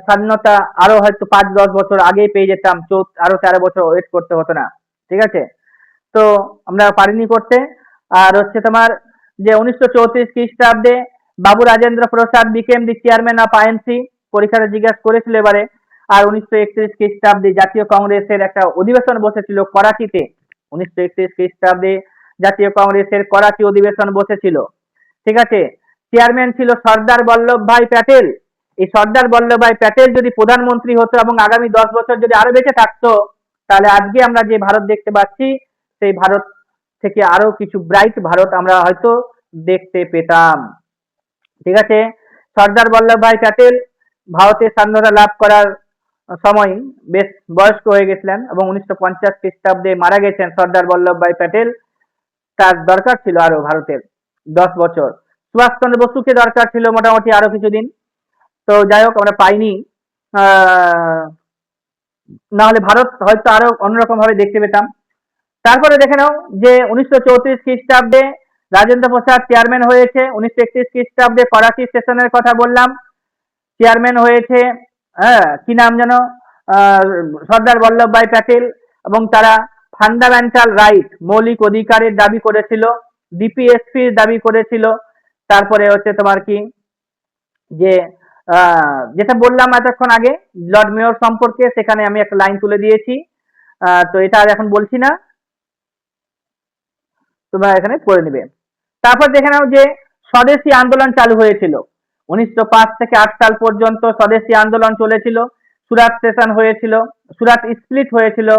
স্বাধীনতা আরো হয়তো 5-10 বছর আগেই পেয়ে যেতাম, আরো 13 বছর ওয়েট করতে হতো না, ঠিক আছে। তো আমরা পারিনি করতে। আর হচ্ছে তোমার যে 1934 খ্রিস্টাব্দে Babu Rajendra Prasad became the chairman of INC, পরীক্ষাটা জিজ্ঞাসা করেছিল এবারে। আর 1931 খ্রিস্টাব্দে জাতীয় কংগ্রেসের একটা অধিবেশন বসেছিল করাচিতে। 1931 খ্রিস্টাব্দে জাতীয় কংগ্রেসের করাচি অধিবেশন বসেছিল, ঠিক আছে। চেয়ারম্যান ছিল সর্দার বল্লভভাই প্যাটেল। এই সর্দার বল্লভভাই প্যাটেল যদি প্রধানমন্ত্রী হতো এবং আগামী 10 বছর যদি আরো বেঁচে থাকতো, তাহলে আজকে আমরা যে ভারত দেখতে পাচ্ছি সেই ভারত থেকে আরো কিছু ব্রাইট ভারত আমরা হয়তো দেখতে পেতাম, ঠিক আছে। সর্দার বল্লভভাই প্যাটেল ভারতের স্বাধীনতা লাভ করার সময় বেশ বয়স্ক হয়ে গেছিলেন এবং 1950 খ্রিস্টাব্দে মারা গেছেন সর্দার বল্লভভাই প্যাটেল। তার দরকার ছিল আরো ভারতের 10 বছর। সুভাষচন্দ্র বসুকে দরকার ছিল মোটামুটি আরো কিছুদিন। তো যাই হোক, আমরা পাইনি। না হলে ভারত হয়তো আরো অন্যরকম ভাবে দেখতে পেতাম। তারপরে দেখে নাও যে 1934 খ্রিস্টাব্দে রাজেন্দ্র প্রসাদ চেয়ারম্যান হয়েছে। 1931 খ্রিস্টাব্দে করাচি সেশনের কথা বললাম, চেয়ারম্যান হয়েছে, হ্যাঁ, কি নাম যেন, সর্দার বল্লভভাই প্যাটেল। এবং তারা ফান্ডামেন্টাল রাইট, মৌলিক অধিকারের দাবি করেছিল, ডিপিএসপির দাবি করেছিল। তারপরে হচ্ছে তোমার কি যে যেটা বললাম এতক্ষণ আগে লর্ড মেয়র সম্পর্কে, সেখানে আমি একটা লাইন তুলে দিয়েছি, তো এটা আর এখন বলছি না, তোমরা এখানে পড়ে নিবে। তারপর দেখে নাও যে স্বদেশী আন্দোলন চালু হয়েছিল। 1905 থেকে 8 সাল পর্যন্ত স্বদেশী আন্দোলন চলেছিল। সুরাট সেশন হয়েছিল, সুরাট স্প্লিট হয়েছিল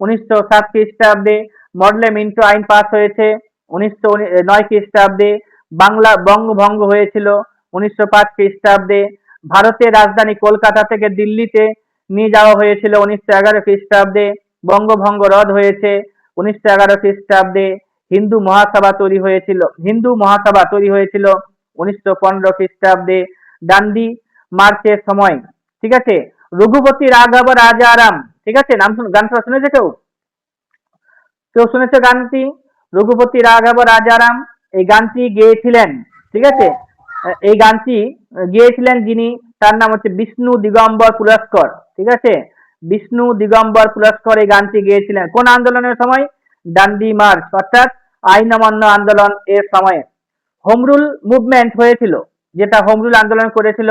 1907 খ্রিস্টাব্দে। মডেলে মিন্টো আইন পাস হয়েছে 1909 খ্রিস্টাব্দে। বাংলা বঙ্গভঙ্গ হয়েছিল 1905 খ্রিস্টাব্দে। ভারতের রাজধানী কলকাতা থেকে দিল্লিতে নিয়ে যাওয়া হয়েছিল 1911 খ্রিস্টাব্দে। বঙ্গভঙ্গ রদ হয়েছে 1911 খ্রিস্টাব্দে। হিন্দু মহাসভা তৈরি হয়েছিল 1915 খ্রিস্টাব্দে ডান্ডি মার্চের সময়, ঠিক আছে। রঘুপতি রাঘব রাজারাম, ঠিক আছে, গানটা শুনেছে কেউ? কেউ শুনেছে গানটি? রঘুপতি রাঘব রাজারাম এই গানটি গেয়েছিলেন, ঠিক আছে। এই গানটি গেয়েছিলেন যিনি, তার নাম হচ্ছে বিষ্ণু দিগম্বর পুরস্কর, ঠিক আছে। বিষ্ণু দিগম্বর পুরস্কর এই গানটি গেয়েছিলেন কোন আন্দোলনের সময়? ডান্ডি মার্চ, অর্থাৎ আইন অমান্য আন্দোলন এর সময়ে। হোমরুল মুভমেন্ট হয়েছিল, যেটা হোমরুল আন্দোলন করেছিল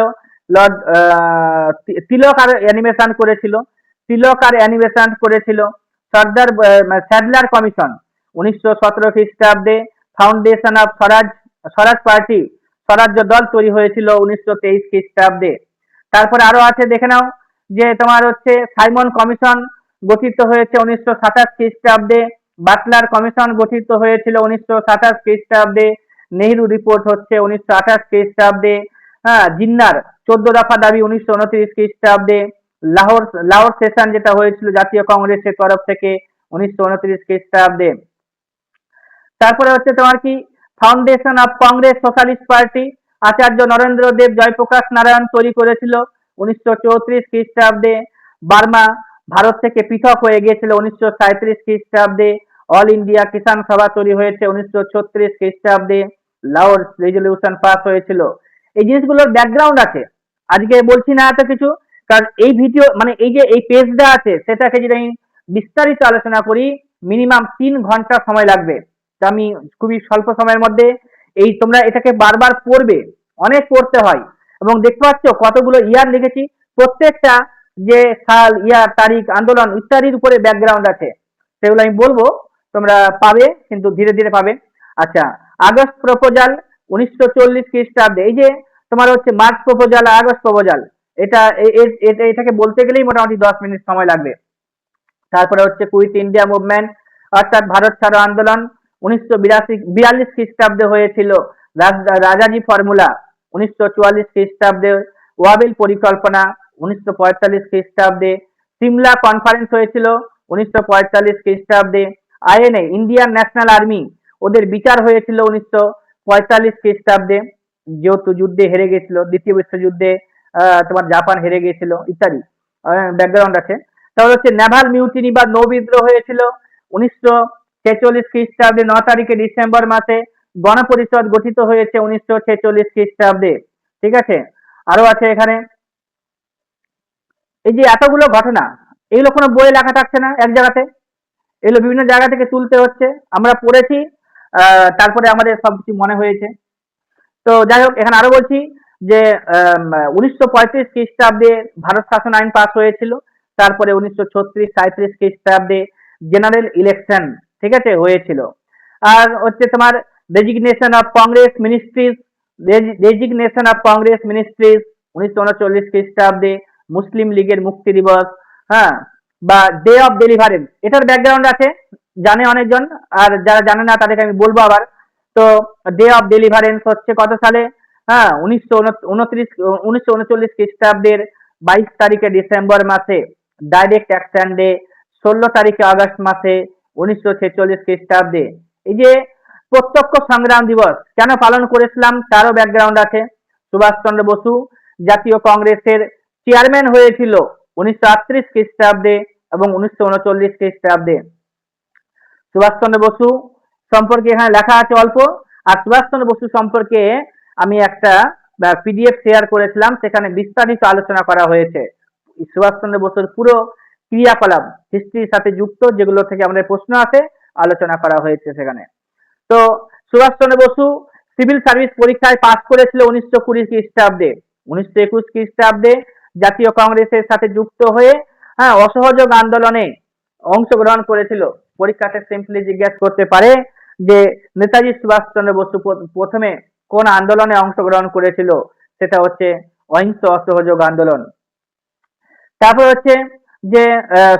লর্ড তিলক, আর অ্যানিমেশন করেছিল, তিলক আর অ্যানিমেশন করেছিল সর্দার স্যাডলার কমিশন 1917 খ্রিস্টাব্দে। ফাউন্ডেশন অফ স্বরাজ পার্টি, স্বরাজ্য দল তৈরি হয়েছিল 1923 খ্রিস্টাব্দে। তারপরে আরো আছে, দেখে নাও যে তোমার হচ্ছে সাইমন কমিশন গঠিত হয়েছে 1927 খ্রিস্টাব্দে। বাটলার কমিশন গঠিত হয়েছিল 1927 খ্রিস্টাব্দে। নেহেরু রিপোর্ট হচ্ছে 1928 খ্রিস্টাব্দে। হ্যাঁ, জিন্নার 14 দফা দাবি 1929 খ্রিস্টাব্দে। লাহোর সেশন যেটা হয়েছিল জাতীয় কংগ্রেসের তরফ থেকে 1929 খ্রিস্টাব্দে। তারপরে হচ্ছে তোমার কি foundation of Congress socialist party, Acharya Narendra Dev Jayaprakash Narayan তৈরি করেছিল 1934 খ্রিস্টাব্দে। বার্মা ভারত থেকে পৃথক হয়ে গিয়েছিল 1937 খ্রিস্টাব্দে। অল ইন্ডিয়া কিষাণ সভা তৈরি হয়েছে 1936 খ্রিস্টাব্দে। লাহোর রেজলিউশন পাস হয়েছিল। এই জিনিসগুলোর ব্যাকগ্রাউন্ড আছে, আজকে বলছি না এত কিছু, কারণ এই ভিডিও মানে এই যে এই পেজটা আছে সেটাকে যদি আমি বিস্তারিত আলোচনা করি মিনিমাম 3 ঘন্টা সময় লাগবে। তো আমি খুবই স্বল্প সময়ের মধ্যে এই, তোমরা এটাকে বারবার পড়বে, অনেক পড়তে হয়। এবং দেখতে পাচ্ছ কতগুলো ইয়ার লিখেছি, প্রত্যেকটা যে সাল, ইয়ার, তারিখ, আন্দোলন ইত্যাদির উপরে ব্যাকগ্রাউন্ড আছে, সেগুলো আমি বলবো, তোমরা পাবে, কিন্তু ধীরে ধীরে পাবে। আচ্ছা, আগস্ট প্রপোজাল 1940 খ্রিস্টাব্দে। এই যে তোমার হচ্ছে মার্চ প্রপোজাল, আগস্ট প্রপোজাল, এটাকে বলতে গেলেই মোটামুটি 10 মিনিট সময় লাগবে। তারপরে হচ্ছে কুইট ইন্ডিয়া মুভমেন্ট অর্থাৎ ভারত ছাড়ো আন্দোলন 1942 খ্রিস্টাব্দে হয়েছিল। রাজাজি ফর্মুলা 1944 খ্রিস্টাব্দে। ওয়াবিল পরিকল্পনা 1945 খ্রিস্টাব্দে। সিমলা কনফারেন্স হয়েছিল 1945 খ্রিস্টাব্দে। আইএনএ ইন্ডিয়ান ন্যাশনাল আর্মি ওদের বিচার হয়েছিল 1945 খ্রিস্টাব্দে, যেহেতু যুদ্ধে হেরে গেছিল, দ্বিতীয় বিশ্বযুদ্ধে তোমার জাপান হেরে গেছিল ইত্যাদি ব্যাকগ্রাউন্ড আছে। তাহলে হচ্ছে নেভাল মিউটিনি বা নৌ বিদ্রোহ হয়েছিল 1946 খ্রিস্টাব্দে 9 তারিখে ডিসেম্বর মাসে। গণপরিষদ গঠিত হয়েছে 1946 খ্রিস্টাব্দে। ঠিক আছে, আরো আছে এখানে। এই যে এতগুলো ঘটনা, এগুলো কোনো বইয়ে লেখা থাকছে না এক জায়গাতে, এগুলো বিভিন্ন জায়গা থেকে তুলতে হচ্ছে। আমরা পড়েছি, তারপরে আমাদের সবকিছু মনে হয়েছে। তো যাই হোক, এখানে আরো বলছি যে 1935 খ্রিস্টাব্দে ভারত শাসন আইন পাস হয়েছিল। তারপরে 1936-37 খ্রিস্টাব্দে জেনারেল ইলেকশন, ঠিক আছে, হয়েছিল। আর হচ্ছে তোমার রেজিগনেশন অফ কংগ্রেস মিনিস্ট্রিজ, 1939 খ্রিস্টাব্দে মুসলিম লীগের মুক্তি দিবস, হ্যাঁ, বা ডে অফ ডেলিভারেন্স, এটার ব্যাকগ্রাউন্ড আছে, জানে অনেকজন, আর যারা জানে না তাদেরকে আমি বলবো আবার। তো ডে অফ ডেলিভারেন্স হচ্ছে কত সালে? হ্যাঁ, 1939 খ্রিস্টাব্দের 22 তারিখে ডিসেম্বর মাসে। ডাইরেক্ট অ্যাকশন ডে 16 তারিখে আগস্ট মাসে 1946 খ্রিস্টাব্দে। এই যে প্রত্যক্ষ সংগ্রাম দিবস কেন পালন করেছিলাম তারও ব্যাকগ্রাউন্ড আছে। সুভাষচন্দ্র বসু জাতীয় কংগ্রেসের চেয়ারম্যান হয়েছিল 1938 খ্রিস্টাব্দে এবং 1939 খ্রিস্টাব্দে। সুভাষচন্দ্র বসু সম্পর্কে এখানে লেখা আছে অল্প, আর সুভাষচন্দ্র বসু সম্পর্কে আমি একটা পিডিএফ শেয়ার করেছিলাম, সেখানে বিস্তারিত আলোচনা করা হয়েছে। সুভাষচন্দ্র বসুর পুরো ক্রিয়াকলাপ হিস্ট্রির সাথে যুক্ত, যেগুলো থেকে আমাদের প্রশ্ন আসে, আলোচনা করা হয়েছে সেখানে। তো সুভাষচন্দ্র বসু সিভিল সার্ভিস পরীক্ষায় পাশ করেছিল 1920 খ্রিস্টাব্দে। 1921 খ্রিস্টাব্দে জাতীয় কংগ্রেসের সাথে যুক্ত হয়ে অসহযোগ আন্দোলনে অংশগ্রহণ করেছিল। পরীক্ষাতে সিম্পলি জিজ্ঞেস করতে পারে যে নেতাজি সুভাষচন্দ্র বসু প্রথমে কোন আন্দোলনে অংশগ্রহণ করেছিল, সেটা হচ্ছে অহিংস অসহযোগ আন্দোলন। তারপর হচ্ছে যে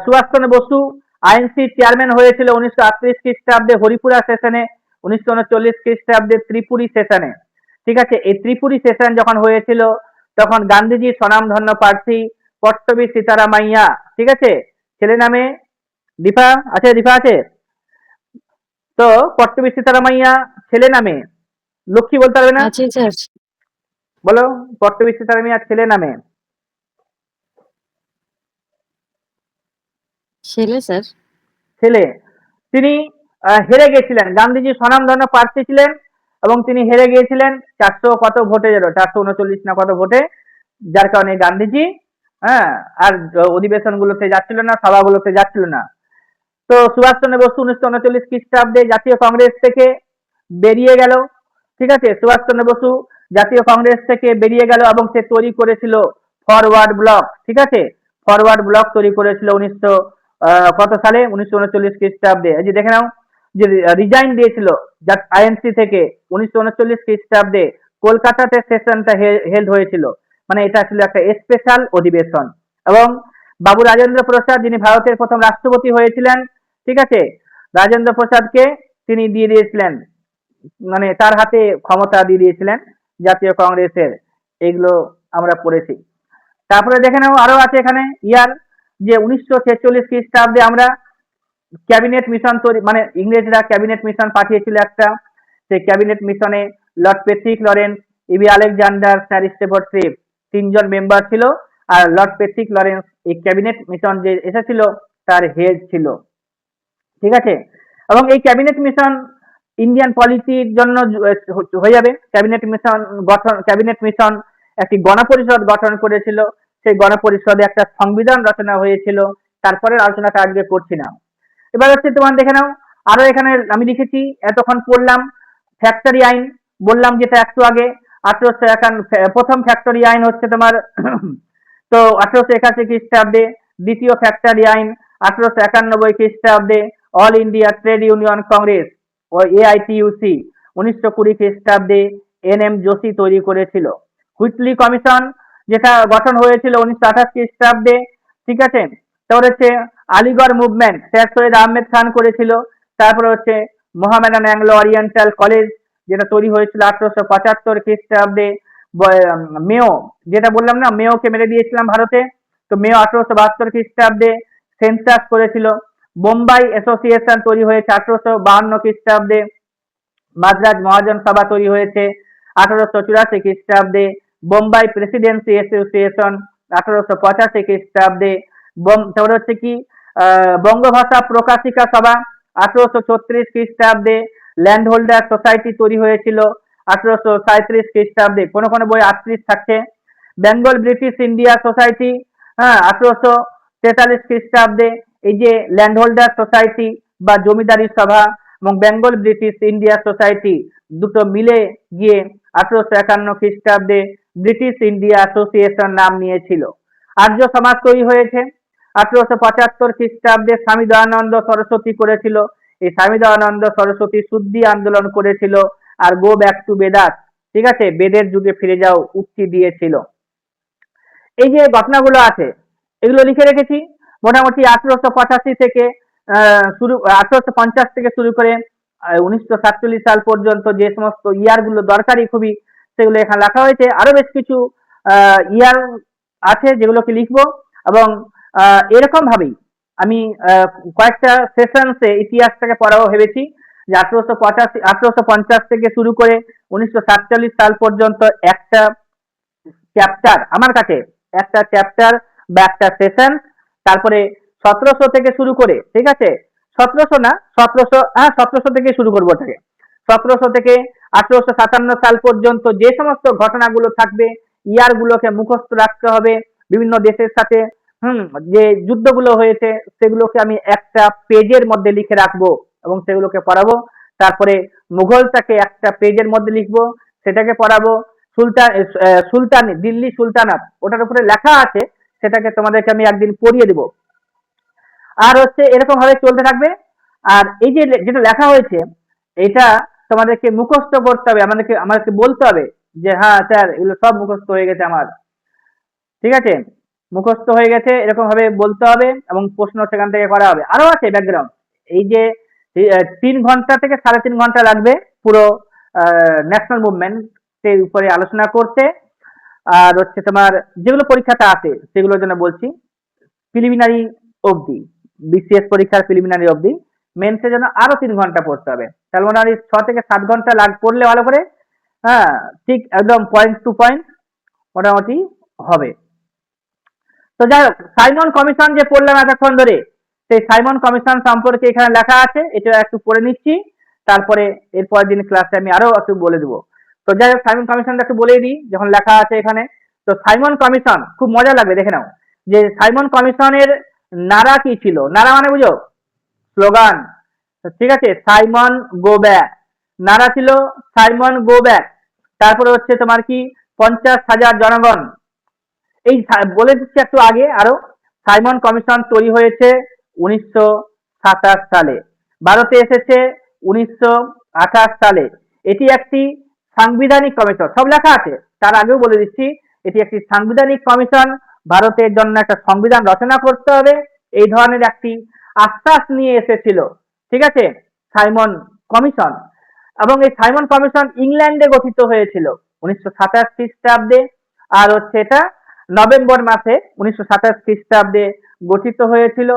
সুভাষচন্দ্র বসু আইএনসি চেয়ারম্যান হয়েছিল 1938 খ্রিস্টাব্দে হরিপুরা সেশনে, 1939 খ্রিস্টাব্দে ত্রিপুরী সেশনে। ঠিক আছে, এই ত্রিপুরী সেশন যখন হয়েছিল তখন গান্ধীজির স্বনামধন্য প্রার্থী পট্টবী সীতারামাইয়া, ঠিক আছে, ছেলে নামে দীপা আছে, দীপা আছে, তো পট্টবী সীতারামাইয়া ছেলে নামে, লক্ষ্মী বলতে পারবে না? আছে স্যার। বলো, পট্টবী সীতারামাইয়া ছেলে নামে। ছেলে স্যার। ছেলে। তিনি হেরে গেছিলেন, গান্ধীজি স্বনামধন্য প্রার্থী ছিলেন এবং তিনি হেরে গিয়েছিলেন 400 কত ভোটে, 439 না কত ভোটে, যার কারণে গান্ধীজি আর অধিবেশন গুলোতে যাচ্ছিল না, সভাগুলোতে যাচ্ছিল না। তো সুভাষচন্দ্র বসু 1939 খ্রিস্টাব্দে জাতীয় কংগ্রেস থেকে বেরিয়ে গেল। ঠিক আছে, সুভাষচন্দ্র বসু জাতীয় কংগ্রেস থেকে বেরিয়ে গেল এবং সে তৈরি করেছিল ফরওয়ার্ড ব্লক। ঠিক আছে, ফরওয়ার্ড ব্লক তৈরি করেছিল 1900 কত সালে? 1939 খ্রিস্টাব্দে। এই যে দেখে নাও, যে রিজাইন দিয়েছিল আইএনসি থেকে 1939 খ্রিস্টাব্দে কলকাতাতে সেশনটা হেল্ড হয়েছিল, মানে এটা ছিল একটা স্পেশাল অধিবেশন। এবং বাবু রাজেন্দ্র প্রসাদ, যিনি ভারতের প্রথম রাষ্ট্রপতি হয়েছিলেন, ঠিক আছে, রাজেন্দ্র প্রসাদকে তিনি দিয়ে দিয়েছিলেন, মানে তার হাতে ক্ষমতা দিয়ে দিয়েছিলেন জাতীয় কংগ্রেসের। এগুলো আমরা পড়েছি। তারপরে দেখে নাও আরো আছে এখানে ইয়ার, যে 1946 খ্রিস্টাব্দে আমরা ক্যাবিনেট মিশন তৈরি, মানে ইংরেজরা ক্যাবিনেট মিশন পাঠিয়েছিল একটা, সেই ক্যাবিনেট মিশনে Lord Pethick Lawrence, EB Alexander, sir Stafford Cripps, 3জন মেম্বার ছিল। আর লর্ড পেট্রিক লরেন্স এই ক্যাবিনেট মিশন যে এসেছিল তার হেড ছিল। ঠিক আছে, এবং এই ক্যাবিনেট মিশন ইন্ডিয়ান পলিটির জন্য হয়ে যাবে। ক্যাবিনেট মিশন একটি গণপরিষদ গঠন করেছিল, সেই গণপরিষদে একটা সংবিধান রচনা হয়েছিল। তারপরে আলোচনাটা আজকে করছি না। এবার হচ্ছে তোমার দেখে নাও, আরো এখানে আমি লিখেছি, এতক্ষণ পড়লাম ফ্যাক্টরি আইন, বললাম যেটা একটু আগে 1851 প্রথম ফ্যাক্টরি আইন হচ্ছে তোমার তো 1881 খ্রিস্টাব্দে। দ্বিতীয় ফ্যাক্টরি আইন 1891 খ্রিস্টাব্দে। All India Trade Union Congress ও AITUC 1920 খ্রিস্টাব্দে NM জোশী তৈরি করেছিল। হুইটলি কমিশন যেটা গঠন হয়েছিল 1928 খ্রিস্টাব্দে, ঠিক আছে। তারপর হচ্ছে আলিগড় মুভমেন্ট স্যার সৈয়দ আহমেদ খান করেছিল। তারপরে হচ্ছে মোহামেডান অ্যাংলো ওরিয়েন্টাল কলেজ যেটা তৈরি হয়েছিল 1875 খ্রিস্টাব্দে। মেও যেটা বললাম না, মেওকে মেরে দিয়েছিলাম ভারতে, তো মেও 1872 খ্রিস্টাব্দে সেন্সাস করেছিল। বোম্বাই অ্যাসোসিয়েশন তৈরি হয়েছে 1852 খ্রিস্টাব্দে। মাদ্রাজ মহাজন সভা তৈরি হয়েছে 1884 খ্রিস্টাব্দে। বোম্বাই প্রেসিডেন্সি অ্যাসোসিয়েশন 1885 খ্রিস্টাব্দে। তারপরে হচ্ছে কি বঙ্গভাষা প্রকাশিকা সভা 1836 খ্রিস্টাব্দে। ল্যান্ড হোল্ডার সোসাইটি তৈরি হয়েছিল 1837 খ্রিস্টাব্দে। কোনো কোনো বই 38 থাকছে। বেঙ্গল ব্রিটিশ ইন্ডিয়া সোসাইটি, হ্যাঁ, 1843 খ্রিস্টাব্দে। এই যে ল্যান্ড হোল্ডার সোসাইটি বা জমিদারি সভা এবং বেঙ্গল ব্রিটিশ ইন্ডিয়া সোসাইটি দুটো মিলে গিয়ে 1851 খ্রিস্টাব্দে ব্রিটিশ ইন্ডিয়া অ্যাসোসিয়েশন নাম নিয়েছিল। আর্য সমাজ তৈরি হয়েছে 1875 খ্রিস্টাব্দে। স্বামী দয়ানন্দ সরস্বতী করেছিল। এই স্বামী দয়ানন্দ সরস্বতী শুদ্ধি আন্দোলন করেছিল আর গো ব্যাক টু বেদাস, ঠিক আছে, বেদের যুগে ফিরে যাও উক্তি দিয়েছিল। এই যে ঘটনাগুলো আছে এগুলো লিখে রেখেছি। মোটামুটি 1885 থেকে শুরু 1850 থেকে শুরু করে 1947 সাল পর্যন্ত যে সমস্ত ইয়ার গুলো দরকারি খুবই, সেগুলো এখানে লেখা হয়েছে। আরো বেশ কিছু ইয়ার আছে যেগুলোকে লিখবো, এবং এরকম ভাবেই আমি কয়েকটা সেশনসে ইতিহাসটাকে পড়াবো ভেবেছি, যে 1850 থেকে শুরু করে 1947 সাল পর্যন্ত একটা চ্যাপ্টার আমার কাছে, একটা চ্যাপ্টার বা একটা সেশন। তারপরে 1700 থেকে শুরু করে, ঠিক আছে, 1700 না 1700, হ্যাঁ 1700 থেকে শুরু করবো ওটাকে। 1700 থেকে 1857 সাল পর্যন্ত যে সমস্ত ঘটনাগুলো থাকবে, ইয়ার গুলোকে মুখস্থ রাখতে হবে। বিভিন্ন দেশের সাথে যে যুদ্ধগুলো হয়েছে সেগুলোকে আমি একটা পেজের মধ্যে লিখে রাখবো এবং সেগুলোকে পড়াবো। তারপরে মুঘলটাকে একটা পেজের মধ্যে লিখবো, সেটাকে পড়াবো। সুলতানি দিল্লি সুলতানাত ওটার উপরে লেখা আছে, সেটাকে তোমাদেরকে আমি একদিন পড়িয়ে দেব। আর হচ্ছে এরকম ভাবে চলতে থাকবে। আর এই যে যেটা লেখা হয়েছে এটা তোমাদেরকে মুখস্থ করতে হবে, আমাদেরকে বলতে হবে যে হ্যাঁ স্যার এগুলো সব মুখস্থ হয়ে গেছে আমার, ঠিক আছে, মুখস্থ হয়ে গেছে, এরকম ভাবে বলতে হবে এবং প্রশ্ন সেখান থেকে করা হবে। আরো আছে ব্যাকগ্রাউন্ড, এই যে 3 ঘন্টা থেকে 3.5 ঘন্টা লাগবে পুরো ন্যাশনাল মুভমেন্টের উপরে আলোচনা করতে। আর হচ্ছে তোমার যেগুলো পরীক্ষাটা আছে সেগুলোর জন্য বলছি, প্রিলিমিনারি অবধি, বিসিএস পরীক্ষার প্রিলিমিনারি অবধি, মেন্সের জন্য আরো 3 ঘন্টা পড়তে হবে। তার মানে 6 থেকে 7 ঘন্টা পড়লে ভালো করে, হ্যাঁ, ঠিক একদম পয়েন্ট টু পয়েন্ট মোটামুটি হবে। তো যাই হোক, সাইমন কমিশন যে পড়লাম এতক্ষণ ধরে, সেই সাইমন কমিশন সম্পর্কে এখানে লেখা আছে, এটা একটু পড়ে নিচ্ছি, তারপরে এরপরের দিন ক্লাসে আমি আরো একটু বলে দেবো। তো যাই হোক, সাইমন কমিশনটা একটু বলেই দিই যখন লেখা আছে এখানে। তো সাইমন কমিশন খুব মজা লাগবে, দেখে নাও যে সাইমন কমিশনের নারা কি ছিল। নারা মানে বুঝো, স্লোগান, ঠিক আছে, সাইমন গো ব্যাক, নারা ছিল সাইমন গো ব্যাক। তারপরে হচ্ছে তোমার কি 50,000 জনগণ। এই বলে দিচ্ছি একটু আগে আরো, সাইমন কমিশন তৈরি হয়েছে 1927 সালে, ভারতে এসেছে 1928 সালে। এটি একটি সাংবিধানিক কমিশন, সব লেখা আছে, তার আগেও বলে দিচ্ছি এটি একটি সাংবিধানিক কমিশন। ভারতের জন্য একটা সংবিধান রচনা করতে হবে, এই ধরনের একটি আশ্বাস নিয়ে এসেছিল, ঠিক আছে, সাইমন কমিশন। এবং এই সাইমন কমিশন ইংল্যান্ডে গঠিত হয়েছিল 1927 খ্রিস্টাব্দে। আর হচ্ছে এটা নভেম্বর মাসে 1927 খ্রিস্টাব্দে গঠিত হয়েছিল।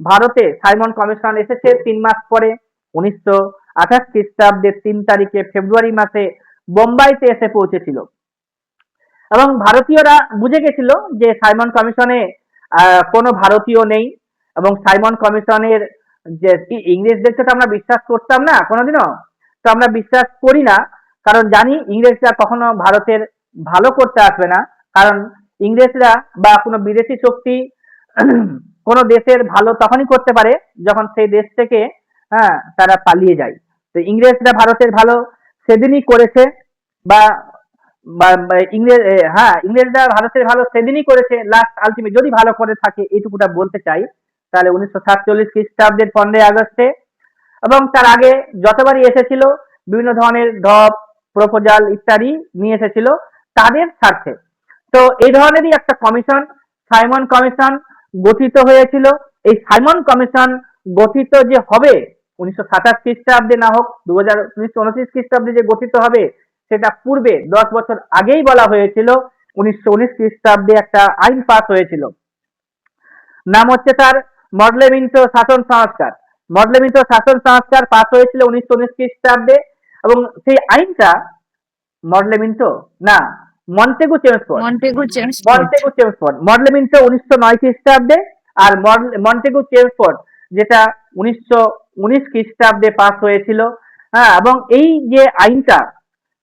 ভারতে সাইমন কমিশন এসেছে 3 মাস পরে, 1928 খ্রিস্টাব্দের 3 তারিখে ফেব্রুয়ারি মাসে বোম্বাইতে এসে পৌঁছেছিল। এবং ভারতীয়রা বুঝে গেছিল যে সাইমন কমিশনে কোনো ভারতীয় নেই, এবং সাইমন কমিশনের যে ইংরেজদেরকে তো আমরা বিশ্বাস করতাম না কোনোদিনও, তো আমরা বিশ্বাস করি না, কারণ জানি ইংরেজরা কখনো ভারতের ভালো করতে আসবে না। কারণ ইংরেজরা বা কোনো বিদেশি শক্তি কোনো দেশের ভালো তখনই করতে পারে যখন সেই দেশ থেকে, হ্যাঁ, তারা পালিয়ে যায়। তো ইংরেজরা ভারতের ভালো সেদিনই করেছে, বা ইংরেজরা ভারতের ভালো সেদিনই করেছে, লাস্ট আলটিমেট যদি ভালো করে থাকে, এইটুকুটা বলতে চাই। তাহলে 1947 খ্রিস্টাব্দের 15 আগস্টে, এবং তার আগে যতবারই এসেছিল বিভিন্ন ধরনের ঢপ প্রপোজাল ইত্যাদি নিয়ে এসেছিল তাদের স্বার্থে। তো এই ধরনেরই একটা কমিশন, সাইমন কমিশন গঠিত হয়েছিল। এই সাইমন কমিশন গঠিত যে হবে 1927 খ্রিস্টাব্দে না হোক 1929 খ্রিস্টাব্দে যে গঠিত হবে সেটা পূর্বে 10 বছর আগেই বলা হয়েছিল। 1919 খ্রিস্টাব্দে একটা আইন পাস হয়েছিল, নাম হচ্ছে তার মডেলিমিন্টো শাসন সংস্কার। মডেলিমিন্টো শাসন সংস্কার পাস হয়েছিল 1919 খ্রিস্টাব্দে, এবং সেই আইনটা মডেলিমিন্টো না Montagu Chelmsford, Montagu Chelmsford. Montagu Chelmsford. Morley Minto 1909 খ্রিস্টাব্দে, আর মন্টেগু চেমসফোর্ড যেটা 1919 খ্রিস্টাব্দে পাস হয়েছিল। হ্যাঁ, এবং এই যে আইনটা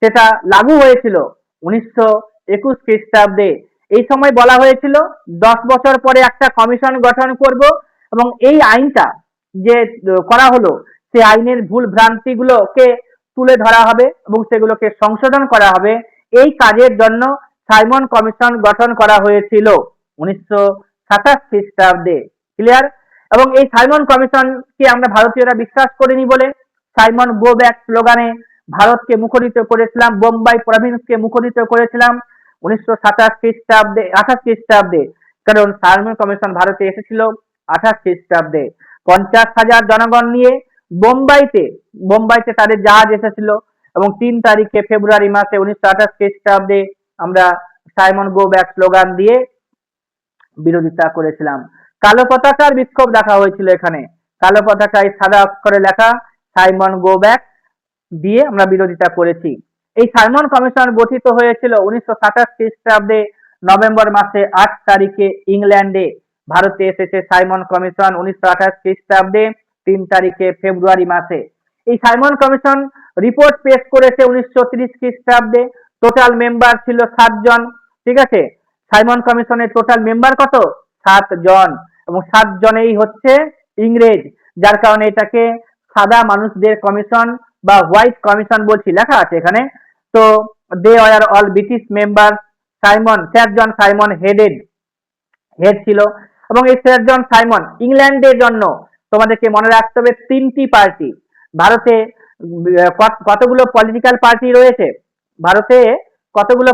সেটা লাগু হয়েছিল 1921 খ্রিস্টাব্দে। এই সময় বলা হয়েছিল 10 বছর পরে একটা কমিশন গঠন করব, এবং এই আইনটা যে করা হলো সেই আইনের ভুল ভ্রান্তিগুলোকে তুলে ধরা হবে এবং সেগুলোকে সংশোধন করা হবে। এই কাজের জন্য সাইমন কমিশন গঠন করা হয়েছিল 1927 খ্রিস্টাব্দে। ক্লিয়ার? এবং এই সাইমন কমিশনকে আমরা ভারতীয়রা বিশ্বাস করিনি বলে সাইমন গো ব্যাক স্লোগানে ভারতকে মুখরিত করেছিলাম, বোম্বাই প্রভিন্সকে মুখরিত করেছিলাম 1927 খ্রিস্টাব্দে 28 খ্রিস্টাব্দে। কারণ সাইমন কমিশন ভারতে এসেছিল 28 খ্রিস্টাব্দে 50,000 জনগণ নিয়ে বোম্বাইতে তাদের জাহাজ এসেছিল, এবং 3 তারিখে ফেব্রুয়ারি মাসে 1928 খ্রিস্টাব্দে আমরা সাইমন গো ব্যাক স্লোগান দিয়ে বিরোধিতা করেছিলাম। কালো পতাকার বিক্ষোভ দেখা হয়েছিল এখানে, কালো পতাকায় সাদা অক্ষরে লেখা সাইমন গো ব্যাক দিয়ে আমরা বিরোধিতা করেছি। এই সাইমন কমিশন গঠিত হয়েছিল 1927 খ্রিস্টাব্দে নভেম্বর মাসে 8 তারিখে ইংল্যান্ডে। ভারতে এসেছে সাইমন কমিশন 1928 খ্রিস্টাব্দে 3 তারিখে ফেব্রুয়ারি মাসে। এই সাইমন কমিশন রিপোর্ট পেশ করেছে 1930 খ্রিস্টাব্দে। টোটাল মেম্বার ছিল 7 জন। ঠিক আছে, সাইমন কমিশনের টোটাল মেম্বার কত? 7 জন, এবং 7 জনেই হচ্ছে ইংরেজ, যার কারণে এটাকে সাদা মানুষদের কমিশন বা হোয়াইট কমিশন বলছি, লেখা আছে এখানে। তো they are all British member. 4 জন সাইমন হেড ছিল, এবং এই 4 জন সাইমন ইংল্যান্ডের জন্য তোমাদেরকে মনে রাখতে হবে 3টি পার্টি। ভারতে কতগুলো পলিটিক্যাল পার্টি রয়েছে? ভারতে কতগুলো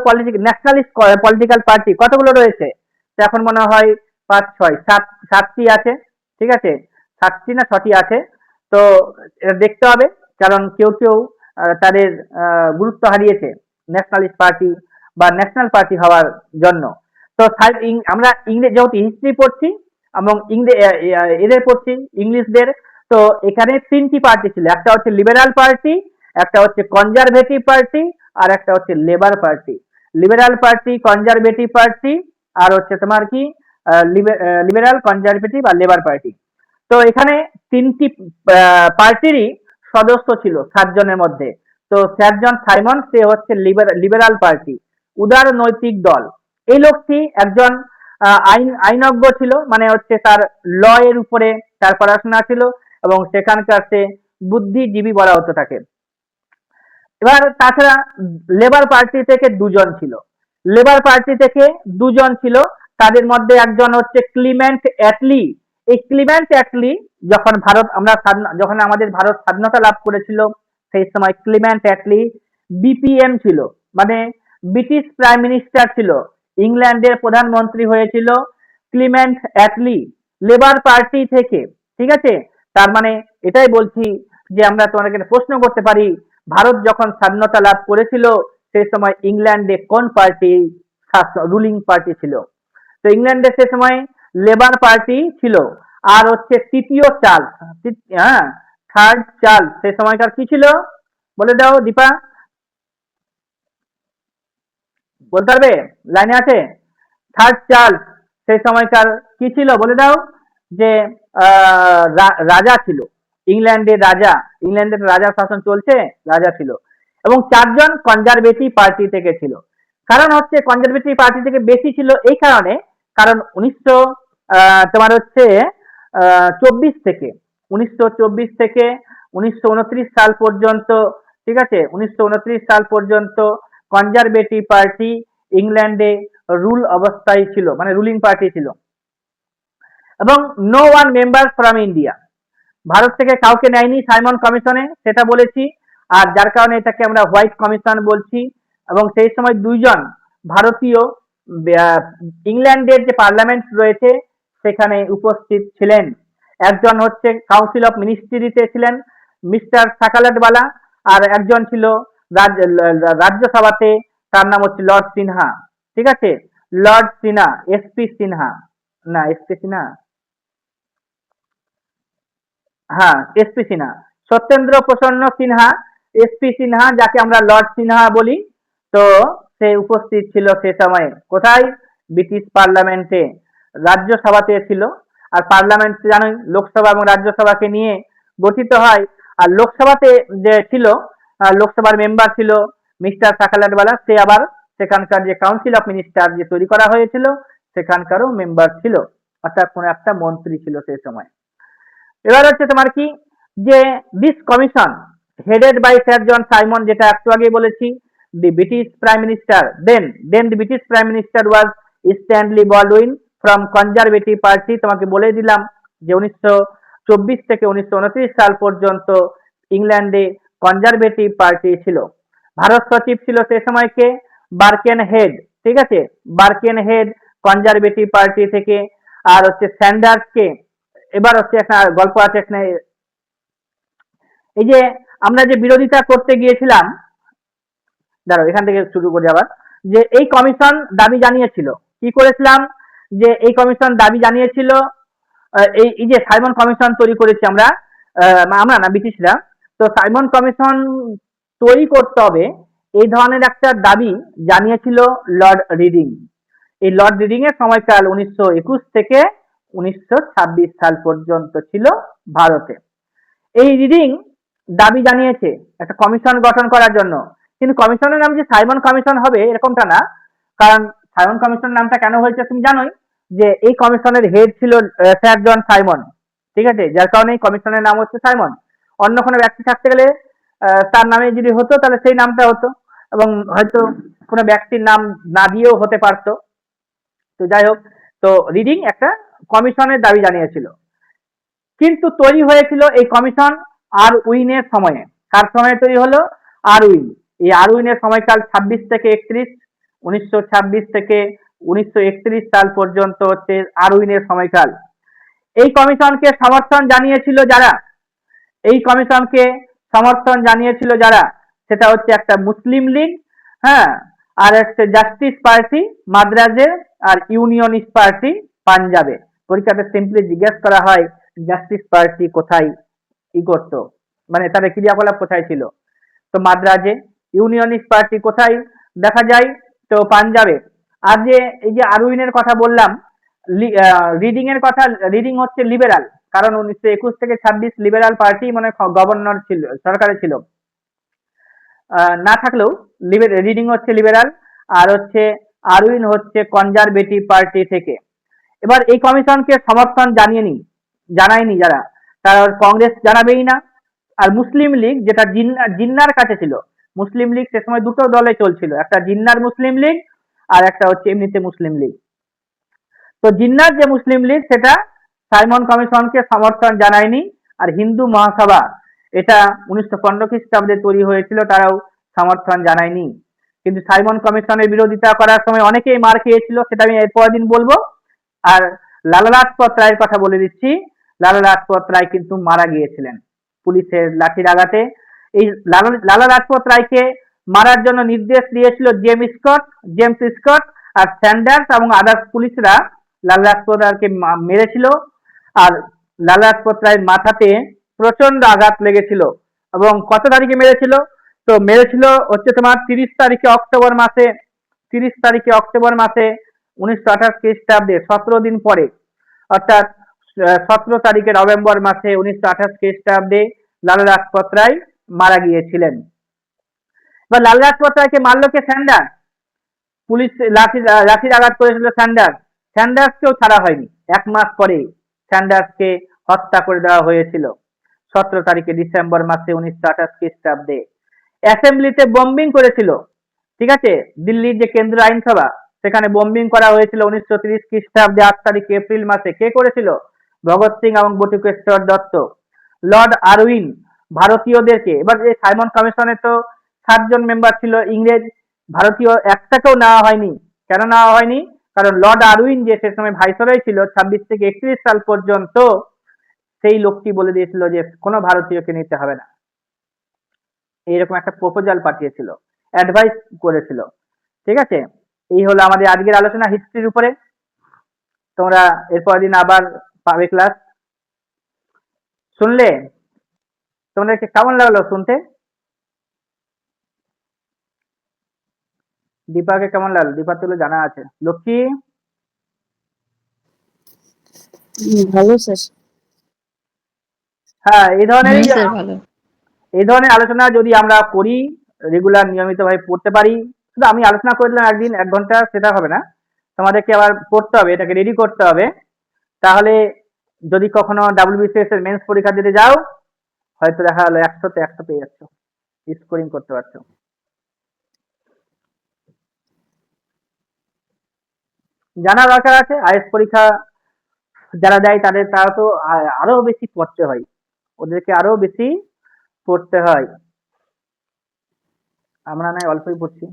ন্যাশনালিস্ট পলিটিক্যাল পার্টি কতগুলো রয়েছে? তো এখন মনে হয় 5, 6, 7টি আছে। ঠিক আছে, 7টি না 6টি আছে। তো এটা দেখতে হবে, কারণ কেউ কেউ তাদের গুরুত্ব হারিয়েছে ন্যাশনালিস্ট পার্টি বা ন্যাশনাল পার্টি হওয়ার জন্য। তো আমরা ইংরেজ যেহেতু হিস্ট্রি পড়ছি এবং এদের পড়ছি ইংলিশদের, তো এখানে 3টি পার্টি ছিল। একটা হচ্ছে লিবারাল পার্টি, একটা হচ্ছে কনজারভেটিভ পার্টি, আর একটা হচ্ছে Labour Party. Liberal Party, Conservative Party, আর হচ্ছে তোমার কি লিবারাল, কনজারভেটিভ আর লেবার পার্টি। তো এখানে 3টি পার্টিরই সদস্য ছিল 7 জনের মধ্যে। তো 4 জন সাইমন, সে হচ্ছে লিবারাল পার্টি, উদার নৈতিক দল। এই লোকটি একজন আইনজ্ঞ ছিল, মানে হচ্ছে তার ল এর উপরে তার পড়াশোনা ছিল, এবং সেখানকার সে বুদ্ধিজীবী বলা হতো তাকে। এবার তাছাড়া লেবার পার্টি থেকে 2 জন ছিল, লেবার পার্টি থেকে 2 জন ছিল। তাদের মধ্যে একজন হচ্ছে ক্লিমেন্ট অ্যাটলি। এই ক্লিমেন্ট অ্যাটলি যখন আমাদের ভারত স্বাধীনতা লাভ করেছিল সেই সময় ক্লিমেন্ট অ্যাটলি বিপিএম ছিল, মানে ব্রিটিশ প্রাইম মিনিস্টার ছিল, ইংল্যান্ডের প্রধানমন্ত্রী হয়েছিল ক্লিমেন্ট অ্যাটলি লেবার পার্টি থেকে। ঠিক আছে, তার মানে এটাই বলছি যে আমরা তোমাদেরকে প্রশ্ন করতে পারি, ভারত যখন স্বাধীনতা লাভ করেছিল সেই সময় ইংল্যান্ডে কোন পার্টি রুলিং পার্টি ছিল? তো ইংল্যান্ডে সে সময় লেবার পার্টি ছিল। আর হচ্ছে তৃতীয় চার্লস, হ্যাঁ, 3rd চার্লস সে সময়কার কি ছিল বলে দাও দীপা, বলতে পারবে? লাইনে আছে? 3rd চার্লস সেই সময়কার কি ছিল বলে দাও? যে রাজা ছিল, ইংল্যান্ডের রাজা শাসন চলছে, রাজা ছিল। এবং 4 জন কনজারভেটিভ পার্টি থেকে ছিল। কারণ হচ্ছে কনজারভেটিভ পার্টি থেকে বেশি ছিল এই কারণে, কারণ 1924 থেকে 1929 সাল পর্যন্ত, ঠিক আছে, 1929 সাল পর্যন্ত কনজারভেটিভ পার্টি ইংল্যান্ডে রুল অবস্থায় ছিল, মানে রুলিং পার্টি ছিল। এবং no one member from India, Bharat থেকে কাউকে নেয়নি সাইমন কমিশনে, সেটা বলেছি। আর যার কারণে এটাকে আমরা হোয়াইট কমিশন বলছি। এবং সেই সময় দুইজন ভারতীয় ইংল্যান্ডের যে পার্লামেন্ট রয়েছে সেখানে উপস্থিত ছিলেন। একজন হচ্ছে কাউন্সিল অফ মিনিস্ট্রিতে ছিলেন মিস্টার সাকালাটওয়ালা, আর একজন ছিল রাজ্যসভাতে, তার নাম হচ্ছে লর্ড সিনহা। ঠিক আছে, লর্ড সিনহা, এসপি সিনহা, না এসপি সিনহা, হ্যাঁ এসপি সিনহা, সত্যেন্দ্র প্রসন্ন সিনহা, এসপি সিনহা, যাকে আমরা লর্ড সিনহা বলি। তো সে উপস্থিত ছিল সে সময়ে কোথায়? ব্রিটিশ পার্লামেন্টে, রাজ্যসভাতে ছিল। আর পার্লামেন্ট জানোই লোকসভা এবং রাজ্যসভাকে নিয়ে গঠিত হয়। আর লোকসভাতে যে ছিল, লোকসভার মেম্বার ছিল মিস্টার সাকালাটওয়ালা, সে আবার সেখানকার যে কাউন্সিল অফ মিনিস্টার যে তৈরি করা হয়েছিল সেখানকারও মেম্বার ছিল, অর্থাৎ কোন একটা মন্ত্রী ছিল সেই সময়। এবার হচ্ছে তোমার কি, যে this commission headed by sir John Simon, যেটা একটু আগে বলেছি, the British prime minister then the British prime minister was Stanley Baldwin from Conservative Party. তোমাকে বলে দিলাম যে 1924 থেকে 1929 সাল পর্যন্ত ইংল্যান্ডে কনজারভেটিভ পার্টি ছিল। ভারত সচিব ছিল সে সময়কে বার্কেন হেড। ঠিক আছে, বার্কেন হেড কনজারভেটিভ পার্টি থেকে। আর হচ্ছে স্যান্ডার্সকে, এবার হচ্ছে একটা গল্প আছে এখানে, এই যে আমরা যে বিরোধিতা করতে গিয়েছিলাম, দাঁড়াও এখান থেকে শুরু করি আবার, যে এই কমিশন দাবি জানিয়েছিল, কি করেছিলাম, যে এই কমিশন দাবি জানিয়েছিল, এই যে সাইমন কমিশন তৈরি করেছি আমরা, আমরা না ব্রিটিশরা, তো সাইমন কমিশন তৈরি করতে হবে এই ধরনের একটা দাবি জানিয়েছিল লর্ড রিডিং। এই লর্ড রিডিং এর সময়কাল 1921 থেকে 1926 সাল পর্যন্ত ছিল ভারতে। এই রিডিং দাবি জানিয়েছে একটা কমিশন গঠন করার জন্য, কিন্তু কমিশনের নাম যে সাইমন কমিশন হবে এরকমটা না। কারণ সাইমন কমিশন নামটা কেন হয়েছে তুমি জানোই, যে এই কমিশনের হেড ছিল স্যার জন সাইমন। ঠিক আছে, যার কারণে এই কমিশনের নাম হচ্ছে সাইমন। অন্য কোনো ব্যক্তি থাকতে গেলে তার নামে যদি হতো তাহলে সেই নামটা হতো, এবং হয়তো কোনো ব্যক্তির নাম না দিয়েও হতে পারতো। তো যাই হোক, তো রিডিং একটা কমিশনের দাবি জানিয়েছিল, কিন্তু তৈরি হয়েছিল এই কমিশন আর উইনের সময়ে। কার সময়ে তৈরি হলো? আর উইন। এই আর উইনের সময়কাল 26 থেকে 31, 1926 থেকে 1931 সাল পর্যন্ত হচ্ছে আর উইনের সময়কাল। এই কমিশনকে সমর্থন জানিয়েছিল যারা, এই কমিশনকে সমর্থন জানিয়েছিল যারা, সেটা হচ্ছে একটা মুসলিম লীগ, হ্যাঁ, আর একটা জাস্টিস পার্টি মাদ্রাজে, আর ইউনিয়নিস্ট পার্টি পাঞ্জাবে। পরীক্ষাতে সিম্পলি জিজ্ঞেস করা হয় জাস্টিস পার্টি কোথায় করতো, মানে তাদের ক্রিয়াকলাপ কোথায় ছিল। তো মাদ্রাজে। ইউনিয়নিস্ট পার্টি কোথায় দেখা যায়? তো পাঞ্জাবে। আর যে এই যে আরউইনের কথা বললাম, রিডিং এর কথা, রিডিং হচ্ছে লিবারাল, কারণ 1921 থেকে 26 লিবারাল পার্টি মানে গভর্নর ছিল, সরকারে ছিল, না থাকলেও রিডিং হচ্ছে লিবারাল, আর হচ্ছে আরউইন হচ্ছে কনজারভেটিভ পার্টি থেকে। এবার এই কমিশনকে সমর্থন জানায়নি যারা, তারা কংগ্রেস জানাবেই না। আর মুসলিম লীগ, যেটা জিন্নার কাছে ছিল, মুসলিম লীগ সে সময় দুটো দলে চলছিল, একটা জিন্নার মুসলিম লীগ আর একটা হচ্ছে এমনিতে মুসলিম লীগ। তো জিন্নার যে মুসলিম লীগ সেটা সাইমন কমিশনকে সমর্থন জানায়নি। আর হিন্দু মহাসভা, এটা 1915 খ্রিস্টাব্দে তৈরি হয়েছিল, তারাও সমর্থন জানায়নি। কিন্তু সাইমন কমিশনের বিরোধিতা করার সময় অনেকেই মার খেয়েছিল, সেটা আমি এরপর দিন বলবো। আর লালা লাজপত রায়ের কথা বলে দিচ্ছি, লালা লাজপত রায় কিন্তু মারা গিয়েছিলেন পুলিশের লাঠির আঘাতে। এই লালা লাজপত রায়কে মারার জন্য নির্দেশ দিয়েছিল জেমস স্কট আর স্যান্ডার্স এবং আদার্স পুলিশরা লালা লাজপত রায়কে মেরেছিল। আর লালা লাজপত রায়ের মাথাতে প্রচন্ড আঘাত লেগেছিল। এবং কত তারিখে মেরেছিল? তো মেরেছিল হচ্ছে তোমার 30 তারিখে অক্টোবর মাসে, 30 তারিখে অক্টোবর মাসে 1928 খ্রিস্টাব্দে, 17 দিন পরে, অর্থাৎ 17 তারিখে নভেম্বর মাসে 1928 খ্রিস্টাব্দে লালা লাজপত রায় মারা গিয়েছিলেন। এবার লালা লাজপত রায়কে মারলো কে? স্যান্ডার্স। পুলিশ লাঠির আঘাত করেছিল স্যান্ডার্সকেও ছাড়া হয়নি। 1 মাস পরে স্যান্ডার্সকে হত্যা করে দেওয়া হয়েছিল 17 তারিখে ডিসেম্বর মাসে 1928 খ্রিস্টাব্দে। অ্যাসেম্বলিতে বম্বিং করেছিল, ঠিক আছে, দিল্লির যে কেন্দ্রীয় আইনসভা সেখানে বম্বিং করা হয়েছিল 1930 খ্রিস্টাব্দে 8 তারিখ এপ্রিল মাসে। কে করেছিল? ভগৎ সিং এবং বটুকেশ্বর দত্ত। লর্ড আরউইন ভারতীয়দেরকে, এবার যে সাইমন কমিশনে তো 7 জন মেম্বার ছিল ইংরেজ, ভারতীয় একটাকেও নেওয়া হয়নি। কেন নেওয়া হয়নি? কারণ লর্ড আরউইন যে সে সময় ভাইসরয় ছিল 26 থেকে 31 সাল পর্যন্ত, সেই লোকটি বলে দিয়েছিল যে কোনো ভারতীয়কে নিতে হবে না। এইরকম একটা প্রপোজাল পাঠিয়েছিল, অ্যাডভাইস করেছিল। ঠিক আছে, এই হলো আমাদের আজকের আলোচনা হিস্ট্রির উপরে। তোমরা এরপর দিন আবার পাবে ক্লাস। শুনলে? তোমাদেরকে কেমন লাগলো শুনতে? দীপাকে কেমন লাগলো? দীপা তো জানা আছে। লক্ষ্মী? ভালো স্যার। হ্যাঁ, স্যার ভালো। এই ধরনের আলোচনা যদি আমরা করি, রেগুলার নিয়মিতভাবে পড়তে পারি, শুধু আমি আলোচনা করে দিলাম একদিন 1 ঘন্টা, সেটা হবে না, তোমাদেরকে আবার পড়তে হবে, এটাকে রেডি করতে হবে। তাহলে যদি কখনো ডাব্লিউবিসিএস এর মেন্স পরীক্ষা দিতে যাও, হয়তো দেখা গেলো 100তে 100 পেয়ে যাচ্ছ, স্কোরিং করতে পারছো। জানা দরকার আছে। আইএস পরীক্ষা যারা দেয় তারা তো আরো বেশি পড়তে হয়, ওদেরকে আরো বেশি পড়তে হয়। আমরা নয় অল্পই পড়ছি।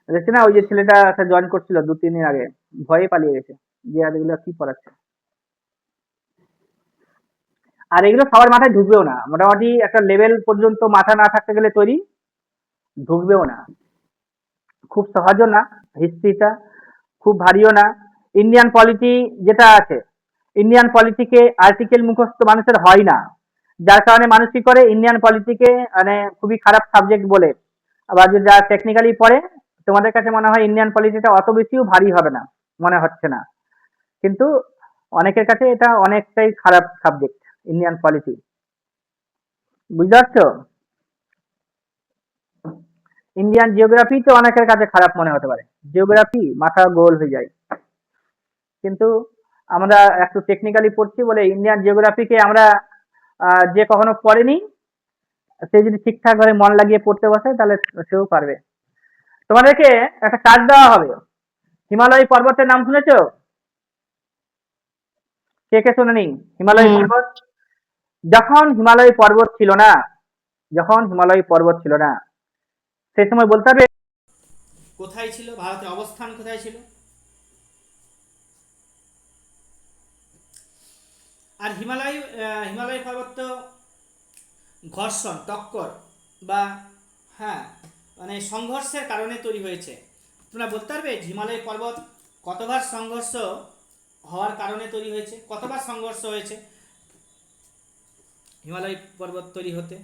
দেখছি না, ওই যে ছেলেটা একটা জয়েন করছিল 2-3 দিন আগে, ভয়ে পালিয়ে গেছে যে আর এগুলো কি পড়াচ্ছে। আর এগুলো সবার মাথায় ঢুকবেও না, মোটামুটি একটা লেভেল পর্যন্ত মাথা না থাকতে গেলে তৈরি, ঢুকবেও না। খুব সহজও না হিস্ট্রিটা, খুব ভারীও না। ইন্ডিয়ান পলিটি যেটা আছে, ইন্ডিয়ান পলিটিকে আর্টিকেল মুখস্থ মানুষের হয় না, যার কারণে মানুষ কি করে ইন্ডিয়ান পলিটিকে মানে খুবই খারাপ সাবজেক্ট বলে। আবার যদি যারা টেকনিক্যালি পড়ে, তোমাদের কাছে মনে হয় ইন্ডিয়ান পলিটিটা অত বেশিও ভারী হবে না, মনে হচ্ছে না, কিন্তু অনেকের কাছে এটা অনেকটাই খারাপ সাবজেক্ট, ইন্ডিয়ান পলিটি। বুঝতে পারছো? ইন্ডিয়ান জিওগ্রাফি তো অনেকের কাছে খারাপ মনে হতে পারে, জিওগ্রাফি মাথা গোল হয়ে যায়, কিন্তু আমরা একটু টেকনিক্যালি পড়ছি বলে ইন্ডিয়ান জিওগ্রাফিকে আমরা যে কখনো পড়েনি, সে যদি ঠিকঠাক ভাবে মন লাগিয়ে পড়তে বসে তাহলে সেও পারবে। তোমাদেরকে একটা কাজ দেওয়া হবে। হিমালয় পর্বতের নাম শুনেছো? কে কে শোনেনি হিমালয় পর্বত? যখন হিমালয় পর্বত ছিল না, যখন হিমালয় পর্বত ছিল না, সেই সময় বলতে হবে কোথায় ছিল, ভারতের অবস্থান কোথায় ছিল। আর হিমালয় পর্বত তো ঘর্ষণ, টক্কর বা হ্যাঁ মানে সংঘর্ষের কারণে তৈরি হয়েছে। তোমরা বলতে পারবে হিমালয় পর্বত কতবার সংঘর্ষ হওয়ার কারণে তৈরি হয়েছে, কতবার সংঘর্ষ হয়েছে হিমালয় পর্বত তৈরি হতে?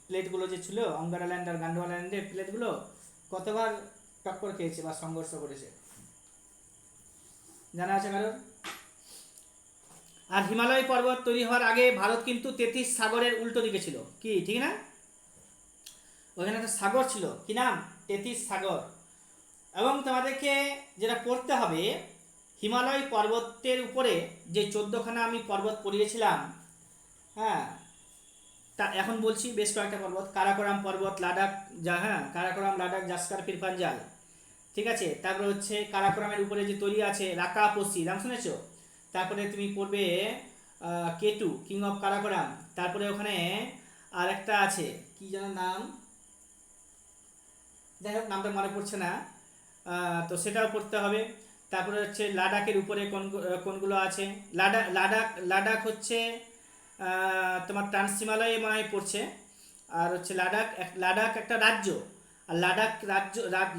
প্লেটগুলো যে ছিল অঙ্গারা ল্যান্ড আর গান্ডোয়া ল্যান্ডের প্লেটগুলো কতবার টক্কর খেয়েছে বা সংঘর্ষ করেছে, জানা আছে কারোর? আর হিমালয় পর্বত তৈরি হওয়ার আগে ভারত কিন্তু 33 সাগরের উল্টো দিকে ছিল, কি ঠিক না? ওখানে একটা সাগর ছিল, কি নাম? 33 সাগর। এবং তোমাদেরকে যেটা পড়তে হবে, হিমালয় পর্বতের উপরে যে 14খানা আমি পর্বত পড়িয়েছিলাম, হ্যাঁ তা এখন বলছি বেশ কয়েকটা পর্বত, কারাকোরাম পর্বত, লাদাখ, কারাকোরাম, লাদাখ, জাস্কার, পীরপাঞ্জাল, ঠিক আছে। তারপরে হচ্ছে কারাকোরামের উপরে যে তৈরি আছে রাকা পসি, নাম শুনেছো? তারপরে তুমি পড়বে কেটু, কিং অফ কারাকোরাম। তারপরে ওখানে আর একটা আছে, কি যেন নাম, যাই হোক নামটা মনে পড়ছে না, তো সেটাও পড়তে হবে। তারপরে হচ্ছে লাদাখের উপরে কোনগুলো আছে, লাদাখ হচ্ছে তোমার ট্রান্স হিমালয়ে মনে হয় পড়ছে। আর হচ্ছে লাদাখ একটা রাজ্য, আর লাদাখ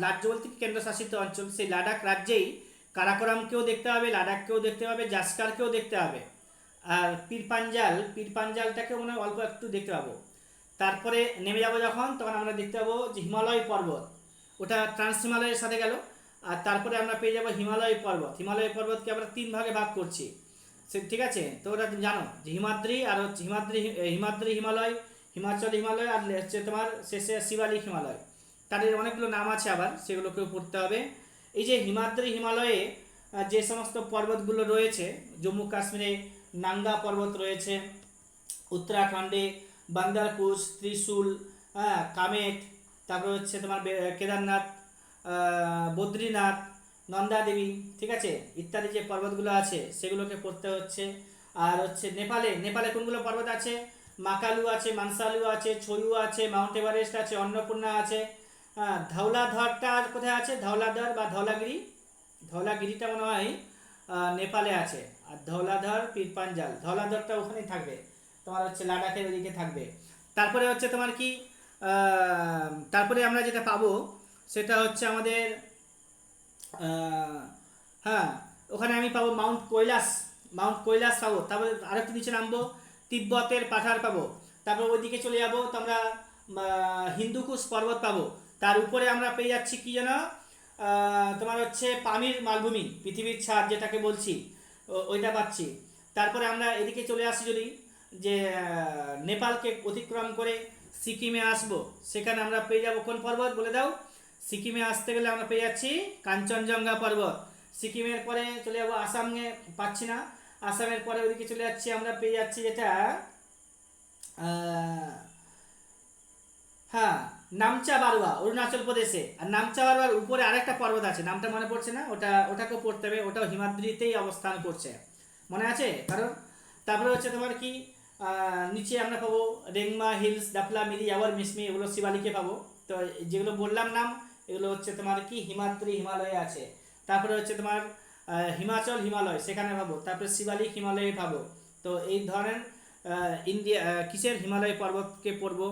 রাজ্য বলতে কি কেন্দ্রশাসিত অঞ্চল, সেই লাদাখ রাজ্যেই কারাকোরামকেও দেখতে হবে, লাদাখকেও দেখতে হবে, জাস্কারকেও দেখতে হবে, আর পীরপাঞ্জালটাকে মনে হয় অল্প একটু দেখতে পাবো। তারপরে নেমে যাব যখন, তখন আমরা দেখতে পাবো যে হিমালয় পর্বত, ওটা ট্রান্স হিমালয়ের সাথে গেল। আর তারপরে আমরা পেয়ে যাব হিমালয় পর্বতকে আমরা 3 ভাগে ভাগ করছি, সে ঠিক আছে। তো ওটা তুমি জানো যে হিমাদ্রি, আর হচ্ছে হিমাদ্রি হিমালয়, হিমাচল হিমালয়, আর হচ্ছে তোমার শেষে শিবালিক হিমালয়। তাদের অনেকগুলো নাম আছে আবার, সেগুলোকেও পড়তে হবে। এই যে হিমাদ্রি হিমালয়ে যে সমস্ত পর্বতগুলো রয়েছে, জম্মু কাশ্মীরে নাঙ্গা পর্বত রয়েছে, উত্তরাখণ্ডে বান্দারপুর, ত্রিশূল, হ্যাঁ কামেট, তারপর হচ্ছে তোমার কেদারনাথ, বদ্রীনাথ, নন্দা দেবী, ঠিক আছে, ইত্যাদি যে পর্বতগুলো আছে সেগুলোকে পড়তে হচ্ছে। আর হচ্ছে নেপালে, নেপালে কোনগুলো পর্বত আছে? মাকালু আছে, মানসালু আছে, ছয়ু আছে, মাউন্ট এভারেস্ট আছে, অন্নপূর্ণা আছে। ধৌলাধরটা কোথায় আছে? ধৌলাধর বা ধৌলাগিরি, ধৌলাগিরিটা মনে হয় নেপালে আছে। আর ধৌলাধর পীরপাঞ্জাল, ধৌলাধরটা ওখানেই থাকবে, তোমার হচ্ছে লাদাখের ওদিকে থাকবে। তারপরে হচ্ছে তোমার কি তারপরে আমরা যেটা পাবো সেটা হচ্ছে আমাদের আহ, হ্যাঁ, ওখানে আমি পাবো মাউন্ট কৈলাস, মাউন্ট কৈলাস পাবো। তারপরে আরেকটু নিচে নামবো, তিব্বতের পাঠার পাবো। তারপর ওইদিকে চলে যাবো তো আমরা হিন্দুকুশ পর্বত পাবো। তার উপরে আমরা পেয়ে যাচ্ছি কি যেন তোমার হচ্ছে পামির মালভূমি, পৃথিবীর ছাদ যেটাকে বলছি, ওইটা পাচ্ছি। তারপরে আমরা এদিকে চলে আসি যদি, যে নেপালকে অতিক্রম করে সিকিমে আসবো, সেখানে আমরা পেয়ে যাবো কোন পর্বত বলে দাও? সিকিমে আসতে গেলে আমরা পেয়ে যাচ্ছি কাঞ্চনজঙ্ঘা পর্বত। সিকিমের পরে চলে যাবো আসামে, পাচ্ছি না। আসামের পরে ওদিকে চলে যাচ্ছি, আমরা পেয়ে যাচ্ছি যেটা আহ, হ্যাঁ, নামচা বারুয়া, অরুণাচল প্রদেশে। আর নামচা বারুয়ার উপরে আরেকটা পর্বত আছে, নামটা মনে পড়ছে না, ওটাকেও পড়তে হবে, ওটাও হিমাদ্রিতেই অবস্থান করছে, মনে আছে কারণ? তারপরে হচ্ছে তোমার কি নিচে আমরা পাবো রেংমা হিলস, ডাফলা, মিরি, আওয়ার, মিসমি, এগুলো শিবালিকে পাবো। তো যেগুলো বললাম নাম, এগুলো হচ্ছে তোমার কি হিমাদ্রি হিমালয়ে আছে। তারপরে হচ্ছে তোমার হিমাচল হিমালয়, সেখানে পাবো। তারপরে শিবালিক হিমালয়ে পাবো। তো এই ধরনের ইন্ডিয়া কিসের হিমালয় পর্বতকে পড়বো।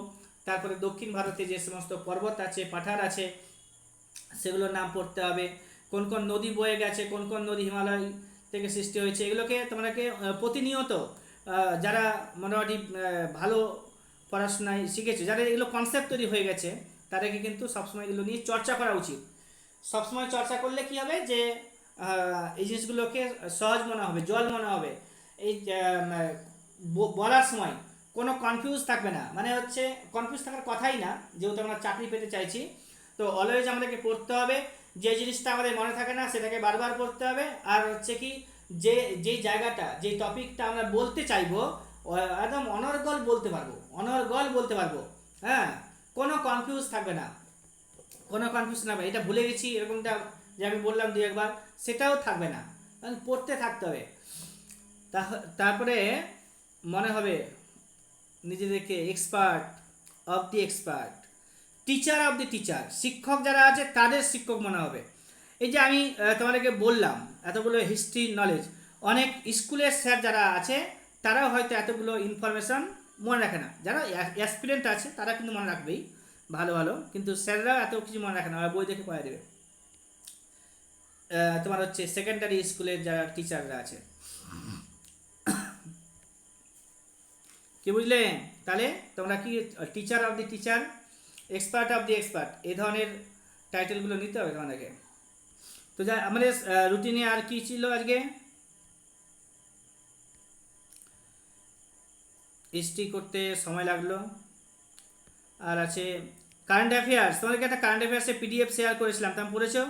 তারপরে দক্ষিণ ভারতে যে সমস্ত পর্বত আছে, পাঠার আছে, সেগুলোর নাম পড়তে হবে। কোন কোন নদী বয়ে গেছে, কোন কোন নদী হিমালয় থেকে সৃষ্টি হয়েছে, এগুলোকে তোমাকে প্রতিনিয়ত যারা মোটামুটি ভালো পড়াশোনায় শিখেছে, যাদের এগুলো কনসেপ্ট তৈরি হয়ে গেছে, তাদেরকে কিন্তু সবসময় এগুলো নিয়ে চর্চা করা উচিত। সবসময় চর্চা করলে কি হবে, যে এই জিনিসগুলোকে সহজ মনে হবে, জল মনে হবে। এই বলার সময় কোনো কনফিউজ থাকবে না, মানে হচ্ছে কনফিউজ থাকার কথাই না, যেহেতু আমরা চাকরি পেতে চাইছি। তো অলওয়েজ আমাদেরকে পড়তে হবে, যে জিনিসটা আমাদের মনে থাকে না সেটাকে বারবার পড়তে হবে। আর হচ্ছে কি, যেই জায়গাটা, যেই টপিকটা আমরা বলতে চাইবো, একদম অনর্গল বলতে পারবো, অনর্গল বলতে পারবো। হ্যাঁ, কোনো কনফিউজ থাকবে না, কোনো কনফিউশন হবে এটা ভুলে গেছি এরকমটা, যে আমি বললাম দু একবার, সেটাও থাকবে না, কারণ পড়তে থাকতে হবে। তারপরে মনে হবে নিজেদেরকে expert of the expert, teacher of the teacher, শিক্ষক যারা আছে তাদের শিক্ষক মনে হবে। এই যে আমি তোমাদেরকে বললাম এতগুলো হিস্ট্রি নলেজ, অনেক স্কুলের স্যার যারা আছে তারাও হয়তো এতগুলো ইনফরমেশন মনে রাখে না। যারা অ্যাসপিরেন্ট আছে তারা কিন্তু মনে রাখবেই ভালো ভালো, কিন্তু স্যাররাও এত কিছু মনে রাখে না, ওরা বই দেখে পড়া দেবে। তোমার হচ্ছে সেকেন্ডারি স্কুলের যারা টিচাররা আছে, কি বুঝলে? তাহলে তোমরা কি teacher of the teacher, expert of the expert, এই ধরনের টাইটেলগুলো নিতে হবে তোমাদেরকে। তো যা আমাদের রুটিনে আর কি ছিল আজকে? হিস্ট্রি করতে সময় লাগলো। আর আছে কারেন্ট অ্যাফেয়ার্স, তোমাদেরকে একটা কারেন্ট অ্যাফেয়ার্সের পিডিএফ শেয়ার করেছিলাম, তুমি পড়েছো?